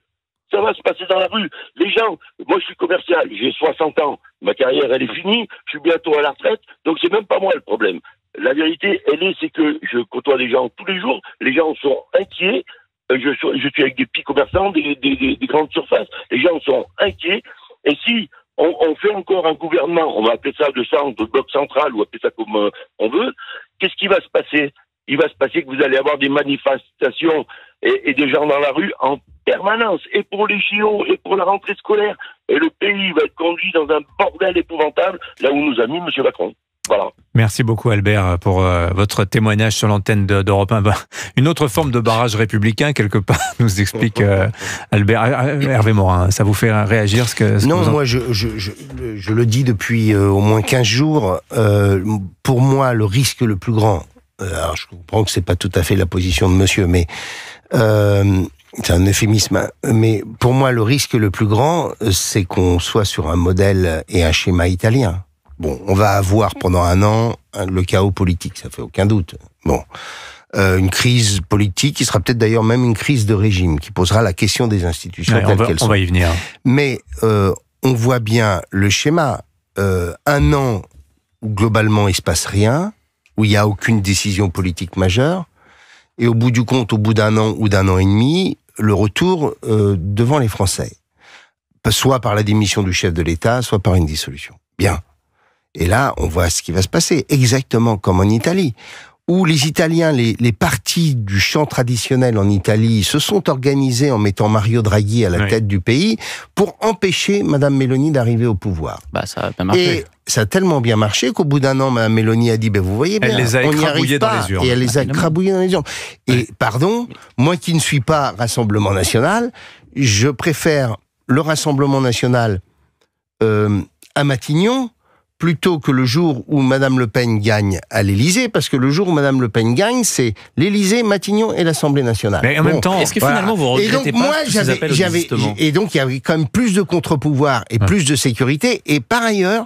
Ça va se passer dans la rue. Les gens, moi je suis commercial, j'ai 60 ans, ma carrière elle est finie, je suis bientôt à la retraite, donc c'est même pas moi le problème. La vérité, c'est que je côtoie des gens tous les jours, les gens sont inquiets, je suis avec des petits commerçants, des grandes surfaces, les gens sont inquiets, et si on fait encore un gouvernement, on va appeler ça de centre, de bloc central, ou appeler ça comme on veut, qu'est-ce qui va se passer? Il va se passer que vous allez avoir des manifestations et des gens dans la rue en permanence, et pour les JO, et pour la rentrée scolaire. Et le pays va être conduit dans un bordel épouvantable, là où nous a mis M. Macron. Voilà. Merci beaucoup Albert pour votre témoignage sur l'antenne d'Europe 1. Une autre forme de barrage républicain, quelque part, nous explique Albert. Hervé Morin, ça vous fait réagir Non, moi je le dis depuis au moins 15 jours. Pour moi, le risque le plus grand, alors je comprends que c'est pas tout à fait la position de monsieur, mais c'est un euphémisme, mais pour moi le risque le plus grand, c'est qu'on soit sur un modèle et un schéma italien. Bon, on va avoir pendant un an le chaos politique, ça fait aucun doute. Bon, une crise politique qui sera peut-être d'ailleurs même une crise de régime, qui posera la question des institutions telles qu'elles sont. On va y venir. Mais on voit bien le schéma. Un an où globalement il se passe rien, où il n'y a aucune décision politique majeure, et au bout du compte, au bout d'un an ou d'un an et demi, le retour devant les Français. Soit par la démission du chef de l'État, soit par une dissolution. Bien. Et là, on voit ce qui va se passer, exactement comme en Italie, où les Italiens, les partis du champ traditionnel en Italie se sont organisés en mettant Mario Draghi à la tête du pays pour empêcher Madame Meloni d'arriver au pouvoir. Ça a bien marché. Et ça a tellement bien marché qu'au bout d'un an, Madame Meloni a dit, vous voyez bien, elle les a on n'y arrive pas. dans les urnes. Et elle les a écrabouillés dans les urnes. Et pardon, moi qui ne suis pas Rassemblement National, je préfère le Rassemblement National à Matignon, plutôt que le jour où Madame Le Pen gagne à l'Élysée, parce que le jour où Madame Le Pen gagne, c'est l'Élysée, Matignon et l'Assemblée nationale. Mais en même temps, est-ce que finalement vous regrettez pas ces appels au désistement ? Et donc il y avait quand même plus de contre-pouvoir et plus de sécurité, et par ailleurs,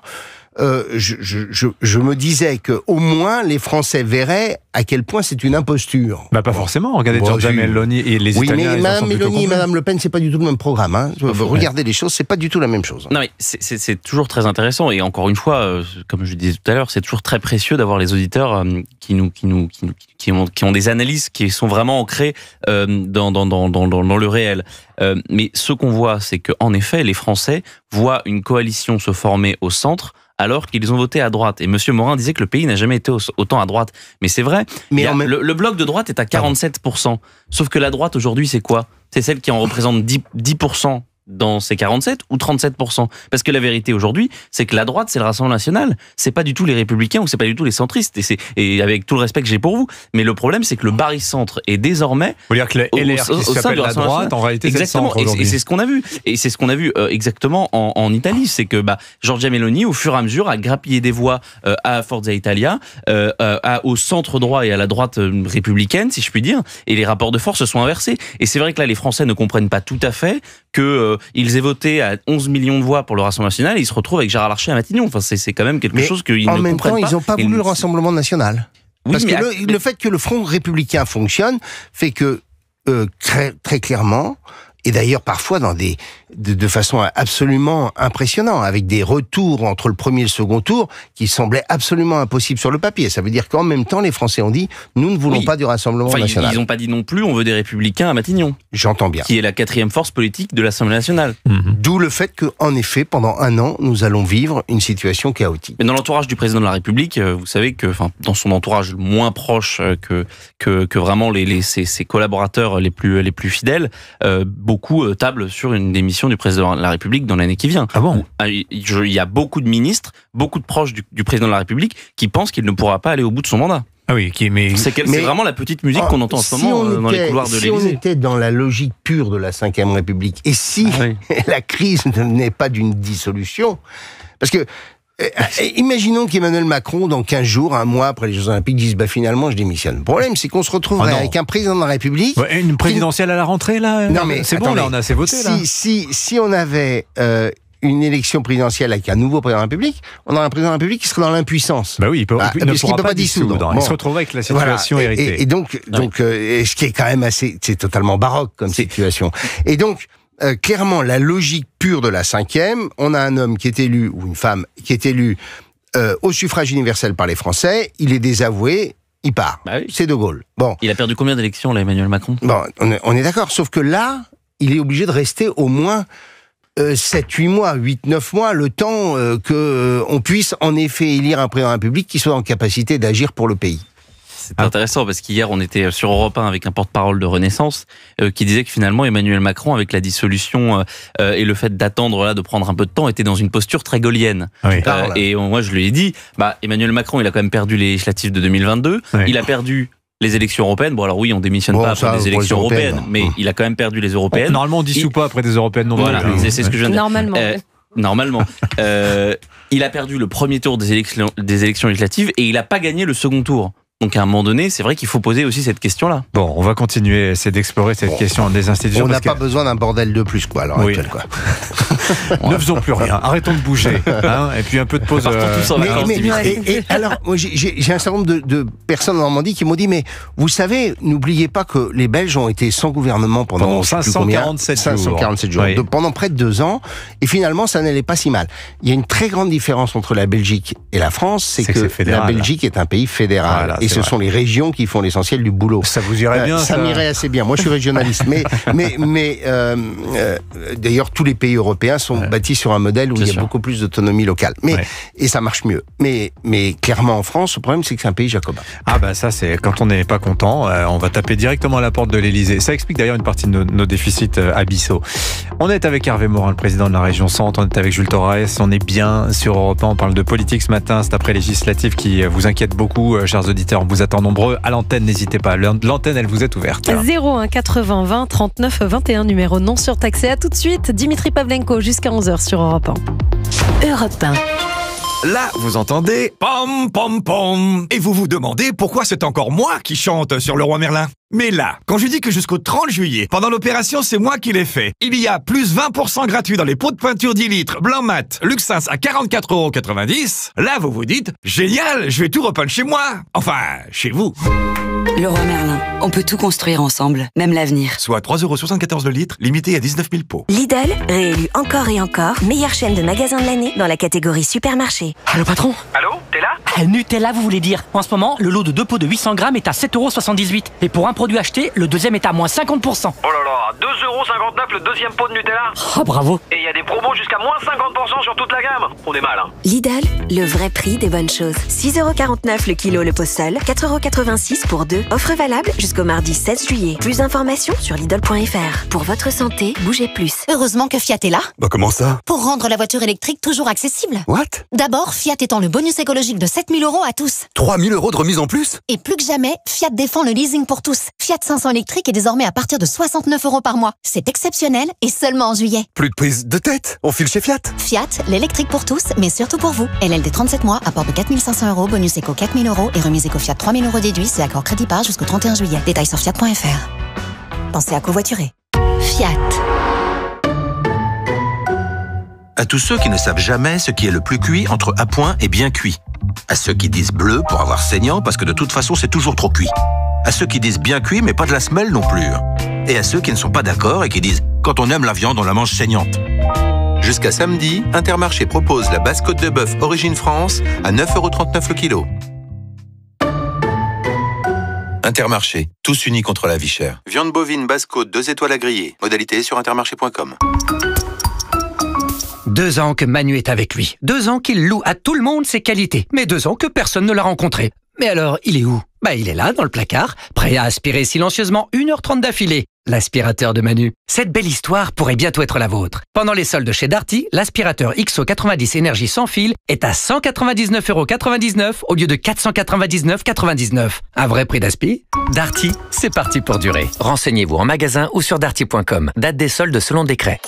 je me disais que au moins les Français verraient à quel point c'est une imposture. Pas forcément. Regardez Giorgia Meloni et les Italiens. Oui, mais Madame Meloni et Madame Le Pen, c'est pas du tout le même programme. Hein. Regardez les choses, c'est pas du tout la même chose. Non, mais c'est toujours très intéressant, et encore une fois, comme je disais tout à l'heure, c'est toujours très précieux d'avoir les auditeurs qui ont des analyses qui sont vraiment ancrées dans le réel. Mais ce qu'on voit, c'est qu'en effet, les Français voient une coalition se former au centre, alors qu'ils ont voté à droite. Et M. Morin disait que le pays n'a jamais été autant à droite. Mais c'est vrai, mais le bloc de droite est à 47%. Sauf que la droite, aujourd'hui, c'est quoi? C'est celle qui en représente 10% dans ces 47 ou 37%. Parce que la vérité aujourd'hui, c'est que la droite, c'est le Rassemblement National. C'est pas du tout les Républicains ou c'est pas du tout les centristes. Et avec tout le respect que j'ai pour vous. Mais le problème, c'est que le barycentre est désormais... Vous dire que le LR qui s'appelle la droite, en réalité, c'est le centre aujourd'hui. Et c'est ce qu'on a vu. Et c'est ce qu'on a vu exactement en Italie. C'est que Giorgia Meloni, au fur et à mesure, a grappillé des voix à Forza Italia, au centre droit et à la droite républicaine, si je puis dire. Et les rapports de force se sont inversés. Et c'est vrai que là, les Français ne comprennent pas tout à fait que ils aient voté à 11 millions de voix pour le Rassemblement national et ils se retrouvent avec Gérard Larcher à Matignon. Enfin, c'est quand même quelque chose qu'ils ne comprennent pas. En même temps, ils n'ont pas voulu le Rassemblement national. Oui, parce que le fait que le Front républicain fonctionne fait que très clairement, et d'ailleurs parfois de façon absolument impressionnante, avec des retours entre le premier et le second tour qui semblaient absolument impossibles sur le papier. Ça veut dire qu'en même temps, les Français ont dit « nous ne voulons pas du Rassemblement national ». Ils n'ont pas dit non plus « on veut des Républicains à Matignon ». J'entends bien. Qui est la 4e force politique de l'Assemblée nationale. D'où le fait qu'en effet, pendant un an, nous allons vivre une situation chaotique. Mais dans l'entourage du président de la République, vous savez que, dans son entourage le moins proche que vraiment ses collaborateurs les plus fidèles, beaucoup tablent sur une démission du président de la République dans l'année qui vient. Ah bon ? Il y a beaucoup de ministres, beaucoup de proches du président de la République qui pensent qu'il ne pourra pas aller au bout de son mandat. Ah oui, c'est vraiment la petite musique qu'on entend en ce moment dans les couloirs de l'Élysée. Si on était dans la logique pure de la Ve République, et si la crise ne venait pas d'une dissolution, parce que imaginons qu'Emmanuel Macron, dans 15 jours, un mois après les Jeux Olympiques, dise finalement je démissionne. Le problème, c'est qu'on se retrouverait avec un président de la République. Ouais, une présidentielle à la rentrée, là. Non, mais c'est bon, là, on a assez voté. Si on avait une élection présidentielle avec un nouveau président de la République, on aurait un président de la République qui serait dans l'impuissance. Bah oui, il ne pourra pas dissoudre. Il se retrouve avec la situation héritée. Et donc, ce qui est quand même c'est totalement baroque comme situation. Et donc, clairement, la logique pure de la 5e, on a un homme qui est élu, ou une femme qui est élue au suffrage universel par les Français, il est désavoué, il part. Bah oui. C'est De Gaulle. Bon. Il a perdu combien d'élections, là, Emmanuel Macron ? Bon, on est d'accord, sauf que là, il est obligé de rester au moins 7-8 mois, 8-9 mois, le temps qu'on puisse en effet élire un président de la République qui soit en capacité d'agir pour le pays. C'est intéressant parce qu'hier on était sur Europe 1 avec un porte-parole de Renaissance qui disait que finalement Emmanuel Macron, avec la dissolution et le fait d'attendre là, de prendre un peu de temps, était dans une posture très gaullienne. Oui. Et moi je lui ai dit, Emmanuel Macron il a quand même perdu les législatives de 2022, il a perdu les élections européennes. Bon alors oui, on démissionne pas après des élections européennes, mais il a quand même perdu les européennes. Normalement on dissout pas après des européennes non plus. Voilà, c'est ce que je viens de dire. Normalement. Il a perdu le premier tour des élections législatives et il n'a pas gagné le second tour. Donc à un moment donné, c'est vrai qu'il faut poser aussi cette question-là. Bon, on va continuer à essayer d'explorer cette question des institutions. On n'a pas besoin d'un bordel de plus, quoi. Alors, oui. Ne faisons plus rien. Arrêtons de bouger. Et puis un peu de pause. Alors, j'ai un certain nombre de personnes en Normandie qui m'ont dit, mais vous savez, n'oubliez pas que les Belges ont été sans gouvernement pendant 547 jours. Oui. Pendant près de 2 ans. Et finalement, ça n'allait pas si mal. Il y a une très grande différence entre la Belgique et la France, c'est que la Belgique est un pays fédéral. Voilà, et ce sont les régions qui font l'essentiel du boulot. Ça vous irait bien, ça m'irait assez bien. Moi, je suis régionaliste. mais d'ailleurs, tous les pays européens sont bâtis sur un modèle où il y a beaucoup plus d'autonomie locale. Et ça marche mieux. Mais clairement, en France, le problème, c'est que c'est un pays jacobin. Ah bah ça, c'est quand on n'est pas content, on va taper directement à la porte de l'Élysée. Ça explique d'ailleurs une partie de nos déficits abyssaux. On est avec Hervé Morin, le président de la région Centre. On est avec Jules Torres. On est bien sur Europe 1. On parle de politique ce matin. C'est après législative qui vous inquiète beaucoup, chers auditeurs. On vous attend nombreux à l'antenne, n'hésitez pas. L'antenne, elle vous est ouverte. 01 80 20 39 21, numéro non surtaxé. À tout de suite, Dimitri Pavlenko jusqu'à 11h sur Europe 1. Europe 1. Là, vous entendez pom pom pom et vous vous demandez pourquoi c'est encore moi qui chante sur le roi Merlin. Mais là, quand je dis que jusqu'au 30 juillet, pendant l'opération c'est moi qui l'ai fait, il y a plus 20% gratuit dans les pots de peinture 10 litres, blanc mat, Luxens à 44,90 €, là vous vous dites, génial, je vais tout repeindre chez moi. Enfin, chez vous. Le roi Merlin, on peut tout construire ensemble, même l'avenir. Soit 3,74 € le litre, limité à 19 000 pots. Lidl, réélu encore et encore, meilleure chaîne de magasins de l'année dans la catégorie supermarché. Allô patron? Allô, t'es là? Nutella, vous voulez dire? En ce moment, le lot de 2 pots de 800 grammes est à 7,78 €. Et pour un produit acheté, le deuxième est à moins 50%. Oh là là, 2,59 € le deuxième pot de Nutella? Oh bravo. Et il y a des promos jusqu'à moins 50% sur toute la gamme. On est mal, hein? Lidl, le vrai prix des bonnes choses. 6,49 € le kilo le pot seul, 4,86 € pour 2. Offre valable jusqu'au mardi 16 juillet. Plus d'informations sur Lidl.fr. Pour votre santé, bougez plus. Heureusement que Fiat est là. Bah comment ça? Pour rendre la voiture électrique toujours accessible. What? D'abord, Fiat étend le bonus écologique de 7 000 € à tous. 3 000 € de remise en plus? Et plus que jamais, Fiat défend le leasing pour tous. Fiat 500 électrique est désormais à partir de 69 € par mois. C'est exceptionnel et seulement en juillet. Plus de prise de tête, on file chez Fiat. Fiat, l'électrique pour tous, mais surtout pour vous. LLD 37 mois, apport de 4 500 €, bonus éco 4 000 € et remise éco Fiat 3 000 € déduits, c'est accord crédit par jusqu'au 31 juillet. Détails sur fiat.fr. Pensez à covoiturer. Fiat. À tous ceux qui ne savent jamais ce qui est le plus cuit entre à point et bien cuit. À ceux qui disent bleu pour avoir saignant parce que de toute façon c'est toujours trop cuit. À ceux qui disent bien cuit mais pas de la semelle non plus. Et à ceux qui ne sont pas d'accord et qui disent quand on aime la viande on la mange saignante. Jusqu'à samedi, Intermarché propose la basse côte de bœuf Origine France à 9,39 € le kilo. Intermarché, tous unis contre la vie chère. Viande bovine basse côte 2 étoiles à griller. Modalité sur intermarché.com. 2 ans que Manu est avec lui. 2 ans qu'il loue à tout le monde ses qualités. Mais 2 ans que personne ne l'a rencontré. Mais alors, il est où? Il est là, dans le placard, prêt à aspirer silencieusement 1h30 d'affilée. L'aspirateur de Manu. Cette belle histoire pourrait bientôt être la vôtre. Pendant les soldes chez Darty, l'aspirateur XO90 énergie sans fil est à 199,99 € au lieu de 499,99 €. Un vrai prix d'aspi? Darty, c'est parti pour durer. Renseignez-vous en magasin ou sur darty.com. Date des soldes selon décret.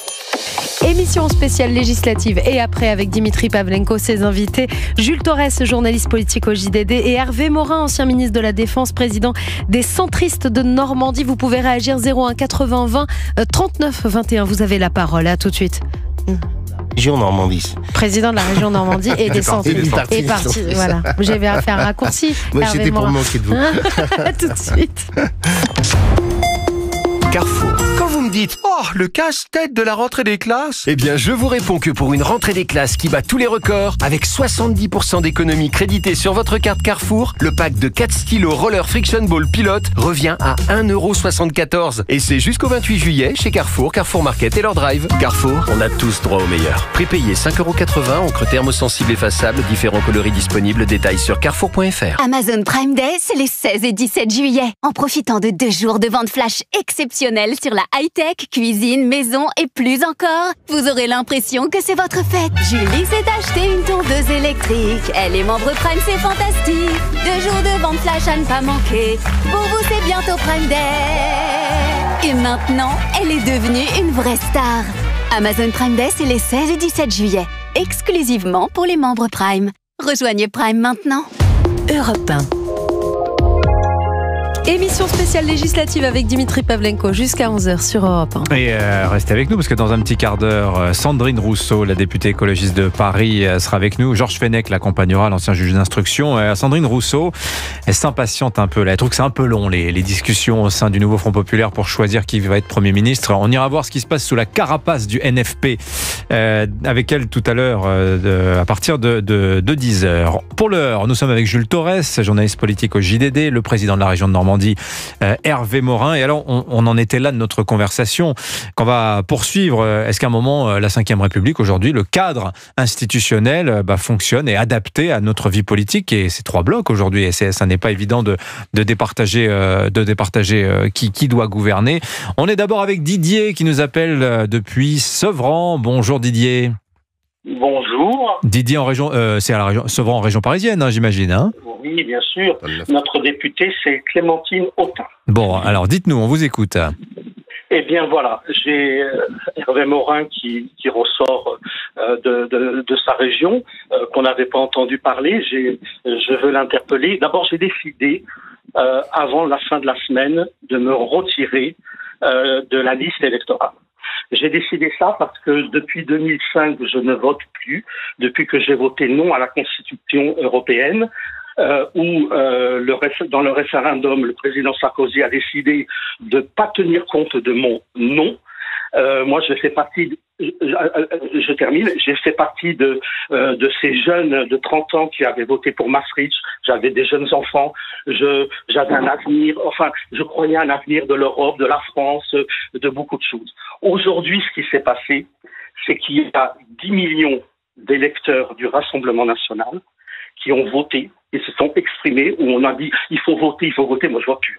Émission spéciale législative et après avec Dimitri Pavlenko, ses invités, Jules Torres, journaliste politique au JDD, et Hervé Morin, ancien ministre de la Défense, président des centristes de Normandie. Vous pouvez réagir 01 80 20 39 21. Vous avez la parole. À tout de suite. Région Normandie. Président de la région Normandie et des centristes. Et parti. Voilà. J'avais à faire un raccourci. Moi, c'était pour me moquer de vous. À tout de suite. Carrefour. Quand vous me dites « Oh, le casse-tête de la rentrée des classes », eh bien, je vous réponds que pour une rentrée des classes qui bat tous les records, avec 70% d'économies créditées sur votre carte Carrefour, le pack de 4 stylos Roller Friction Ball Pilote revient à 1,74 €. Et c'est jusqu'au 28 juillet chez Carrefour, Carrefour Market et leur drive. Carrefour, on a tous droit au meilleur. Prépayé 5,80 €, encre thermosensible effaçable, différents coloris disponibles, détails sur carrefour.fr. Amazon Prime Day, c'est les 16 et 17 juillet. En profitant de 2 jours de vente flash exceptionnelle sur la high-tech, cuisine, maison et plus encore, vous aurez l'impression que c'est votre fête. Julie s'est acheté une tondeuse électrique. Elle est membre Prime, c'est fantastique. 2 jours de vente flash à ne pas manquer. Pour vous, c'est bientôt Prime Day. Et maintenant, elle est devenue une vraie star. Amazon Prime Day, c'est les 16 et 17 juillet. Exclusivement pour les membres Prime. Rejoignez Prime maintenant. Europe 1. Émission spéciale législative avec Dimitri Pavlenko jusqu'à 11h sur Europe 1. Et restez avec nous parce que dans un petit quart d'heure, Sandrine Rousseau, la députée écologiste de Paris, sera avec nous. Georges Fenech l'accompagnera, l'ancien juge d'instruction. Sandrine Rousseau, elle s'impatiente un peu là. Elle trouve que c'est un peu long les discussions au sein du nouveau Front Populaire pour choisir qui va être Premier ministre. On ira voir ce qui se passe sous la carapace du NFP avec elle tout à l'heure à partir de 10h. Pour l'heure, nous sommes avec Jules Torres, journaliste politique au JDD, le président de la région de Normandie, Hervé Morin. Et alors, on en était là de notre conversation qu'on va poursuivre. Est-ce qu'à un moment, la Ve République, aujourd'hui, le cadre institutionnel fonctionne et est adapté à notre vie politique et ces 3 blocs aujourd'hui. Et ça n'est pas évident de départager qui doit gouverner. On est d'abord avec Didier qui nous appelle depuis Sevran. Bonjour Didier. Bonjour. Didier en région, c'est à la région Sevran en région parisienne, hein, j'imagine. Hein ? Oui, bien sûr. Notre députée, c'est Clémentine Autain. Bon, alors dites-nous, on vous écoute. Eh bien voilà, j'ai Hervé Morin qui ressort de sa région, qu'on n'avait pas entendu parler. Je veux l'interpeller. D'abord, j'ai décidé, avant la fin de la semaine, de me retirer de la liste électorale. J'ai décidé ça parce que depuis 2005, je ne vote plus, depuis que j'ai voté non à la Constitution européenne, où dans le référendum, le président Sarkozy a décidé de ne pas tenir compte de mon non. Moi, je fais partie, je termine, j'ai fait partie de ces jeunes de 30 ans qui avaient voté pour Maastricht. J'avais des jeunes enfants, j'avais un avenir, enfin, je croyais à un avenir de l'Europe, de la France, de beaucoup de choses. Aujourd'hui, ce qui s'est passé, c'est qu'il y a 10 millions d'électeurs du Rassemblement national qui ont voté et se sont exprimés, où on a dit il faut voter, moi je vois plus.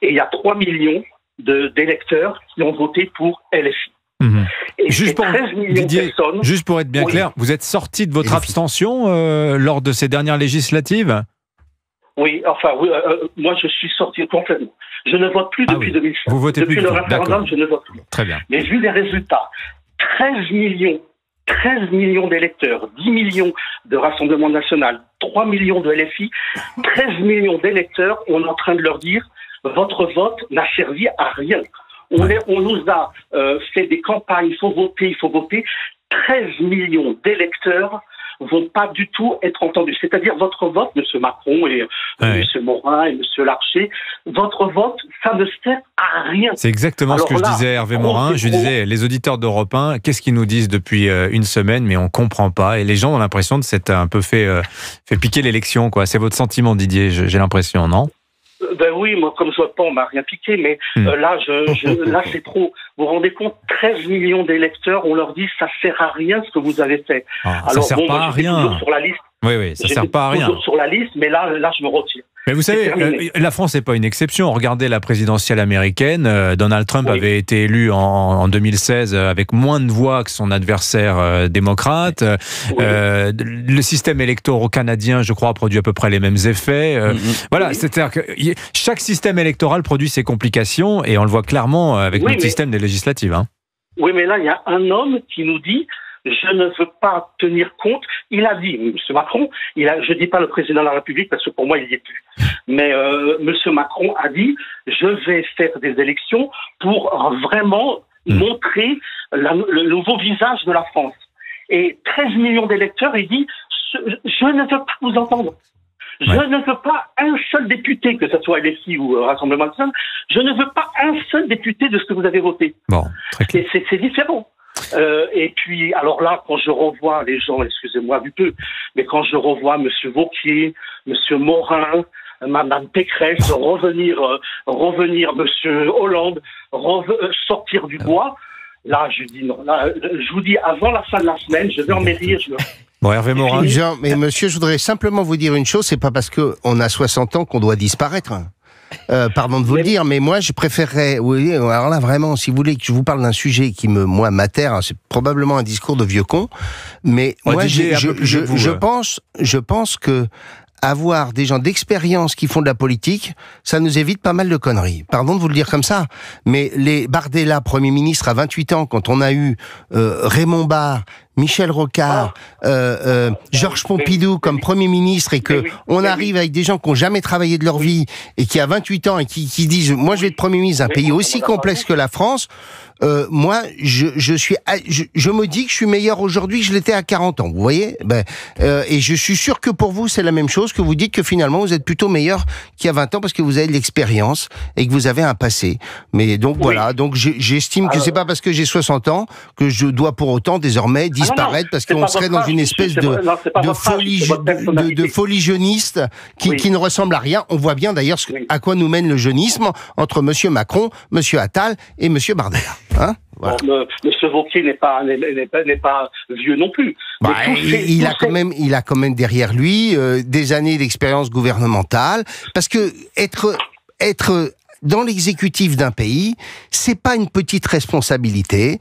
Et il y a 3 millions d'électeurs qui ont voté pour LFI. Mmh. Et juste pour, 13 millions Didier, de personnes... juste pour être bien clair, vous êtes sorti de votre abstention lors de ces dernières législatives ? Oui, enfin, moi je suis sorti complètement. Je ne vote plus depuis 2005. Vous votez depuis plus le référendum, je ne vote plus. Très bien. Mais vu les résultats, 13 millions d'électeurs, 10 millions de Rassemblement national, 3 millions de LFI, 13 millions d'électeurs, on est en train de leur dire votre vote n'a servi à rien. On nous a fait des campagnes, il faut voter. 13 millions d'électeurs vont pas du tout être entendus. C'est-à-dire votre vote, M. Macron et M. Morin et M. Larcher, votre vote, ça ne sert à rien. C'est exactement ce que je disais à Hervé Morin. Je disais, les auditeurs d'Europe 1, qu'est-ce qu'ils nous disent depuis une semaine, mais on comprend pas. Et les gens ont l'impression de s'être un peu fait piquer l'élection, quoi. C'est votre sentiment, Didier, j'ai l'impression, non ? Ben oui, moi, comme je vois pas, on m'a rien piqué, mais là, là, c'est trop. Vous vous rendez compte, 13 millions d'électeurs, on leur dit, ça sert à rien ce que vous avez fait. Alors, ça sert pas à rien. Sur la liste. Oui, ça sert pas à rien. Sur la liste, mais là, je me retire. Mais vous savez, la France n'est pas une exception. Regardez la présidentielle américaine. Donald Trump avait été élu en 2016 avec moins de voix que son adversaire démocrate. Le système électoral canadien, je crois, produit à peu près les mêmes effets. Voilà, c'est-à-dire que chaque système électoral produit ses complications et on le voit clairement avec notre système des législatives. Hein. Oui, mais là, il y a un homme qui nous dit je ne veux pas tenir compte. Il a dit, M. Macron, je ne dis pas le président de la République parce que pour moi, il n'y est plus. Mais M. Macron a dit, je vais faire des élections pour vraiment montrer le nouveau visage de la France. Et 13 millions d'électeurs, il dit, je ne veux pas vous entendre. Je ne veux pas un seul député, que ce soit LFI ou Rassemblement national, je ne veux pas un seul député de ce que vous avez voté. Bon, très clair. Et c'est différent. Et puis, alors là, quand je revois les gens, excusez-moi du peu, mais quand je revois M. Wauquiez, M. Morin, Mme Pécresse revenir M. Hollande, sortir du bois, là, je dis non. Là, je vous dis, avant la fin de la semaine, je vais en mairie. Bon, Hervé Morin. Mais monsieur, je voudrais simplement vous dire une chose, c'est pas parce qu'on a 60 ans qu'on doit disparaître. Pardon de vous le dire, mais moi je préférerais, oui, alors là vraiment, si vous voulez que je vous parle d'un sujet qui m'atterre, c'est probablement un discours de vieux con, mais moi je pense que avoir des gens d'expérience qui font de la politique, ça nous évite pas mal de conneries. Pardon de vous le dire comme ça, mais les Bardella, Premier ministre à 28 ans, quand on a eu Raymond Barre, Michel Rocard, Georges Pompidou comme Premier ministre et que on arrive avec des gens qui n'ont jamais travaillé de leur vie et qui à 28 ans et qui disent moi je vais être Premier ministre d'un pays aussi complexe que la France, moi je me dis que je suis meilleur aujourd'hui que je l'étais à 40 ans, vous voyez, et je suis sûr que pour vous c'est la même chose, que vous dites que finalement vous êtes plutôt meilleur qu'il y a 20 ans parce que vous avez de l'expérience et que vous avez un passé. Mais donc voilà, donc j'estime que c'est pas parce que j'ai 60 ans que je dois pour autant désormais disparaître parce qu'on serait dans une espèce de folie jeuniste qui ne ressemble à rien. On voit bien d'ailleurs à quoi nous mène le jeunisme entre Monsieur Macron, Monsieur Attal et Monsieur Bardella. Hein, voilà. Bon, Monsieur Wauquiez n'est pas vieux non plus. Il a quand même derrière lui des années d'expérience gouvernementale, parce que être dans l'exécutif d'un pays, c'est pas une petite responsabilité.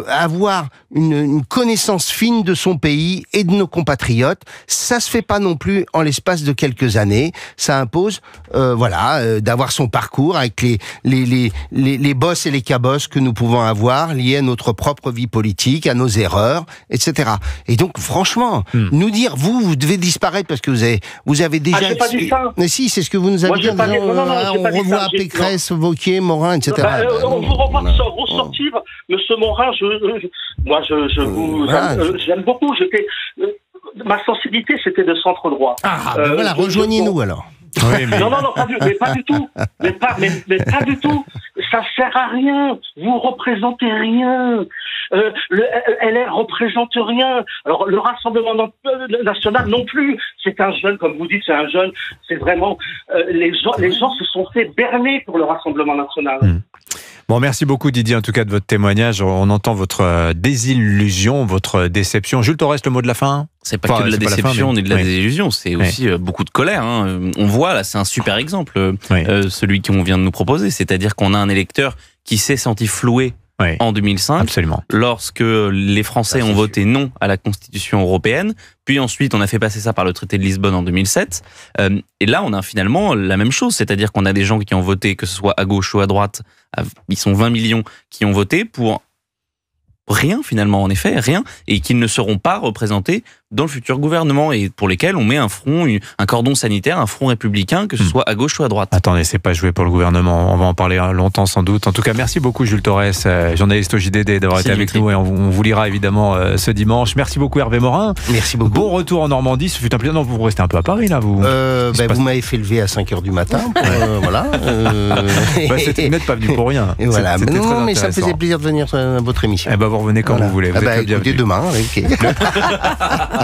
Avoir une connaissance fine de son pays et de nos compatriotes, ça se fait pas non plus en l'espace de quelques années. Ça impose, d'avoir son parcours avec les bosses et les cabosses que nous pouvons avoir liés à notre propre vie politique, à nos erreurs, etc. Et donc, franchement, nous dire vous devez disparaître parce que vous avez déjà. J'ai pas dit ça. Mais si, c'est ce que vous nous avez dit. On revoit Pécresse, Wauquiez, Morin, etc. On vous revoit ressortir, Monsieur Morin. J'aime beaucoup. Ma sensibilité, c'était de centre droit. Voilà, rejoignez-nous alors. Oui, mais... Non, pas du tout. Mais pas du tout. Ça sert à rien. Vous représentez rien. Le LR représente rien. Alors le Rassemblement national non plus. C'est un jeune, comme vous dites, c'est un jeune. C'est vraiment les gens se sont fait berner pour le Rassemblement national. Bon, merci beaucoup Didier, en tout cas de votre témoignage. On entend votre désillusion, votre déception. Jules Torres, le mot de la fin? C'est pas que de la déception ni de la désillusion, c'est aussi beaucoup de colère. Hein. On voit là, c'est un super exemple, celui qu'on vient de nous proposer. C'est-à-dire qu'on a un électeur qui s'est senti floué en 2005, absolument, lorsque les Français ont voté non à la Constitution européenne, puis ensuite on a fait passer ça par le traité de Lisbonne en 2007, et là on a finalement la même chose, c'est-à-dire qu'on a des gens qui ont voté, que ce soit à gauche ou à droite, ils sont 20 millions qui ont voté pour rien finalement, en effet, rien, et qu'ils ne seront pas représentés dans le futur gouvernement et pour lesquels on met un front, un cordon sanitaire, un front républicain, que ce soit à gauche ou à droite. Attendez, c'est pas joué pour le gouvernement, on va en parler longtemps sans doute. En tout cas, merci beaucoup Jules Torres, journaliste au JDD, d'avoir été avec nous et on vous lira évidemment ce dimanche. Merci beaucoup Hervé Morin. Merci beaucoup. Bon retour en Normandie, ce fut un plaisir. Non, vous restez un peu à Paris là, vous. Vous m'avez fait lever à 5h du matin. Voilà. Vous n'êtes pas venu pour rien. Et voilà. Mais ça me faisait plaisir de venir à votre émission. Vous revenez quand vous voulez. Vous êtes le bienvenu. Demain. Okay. Le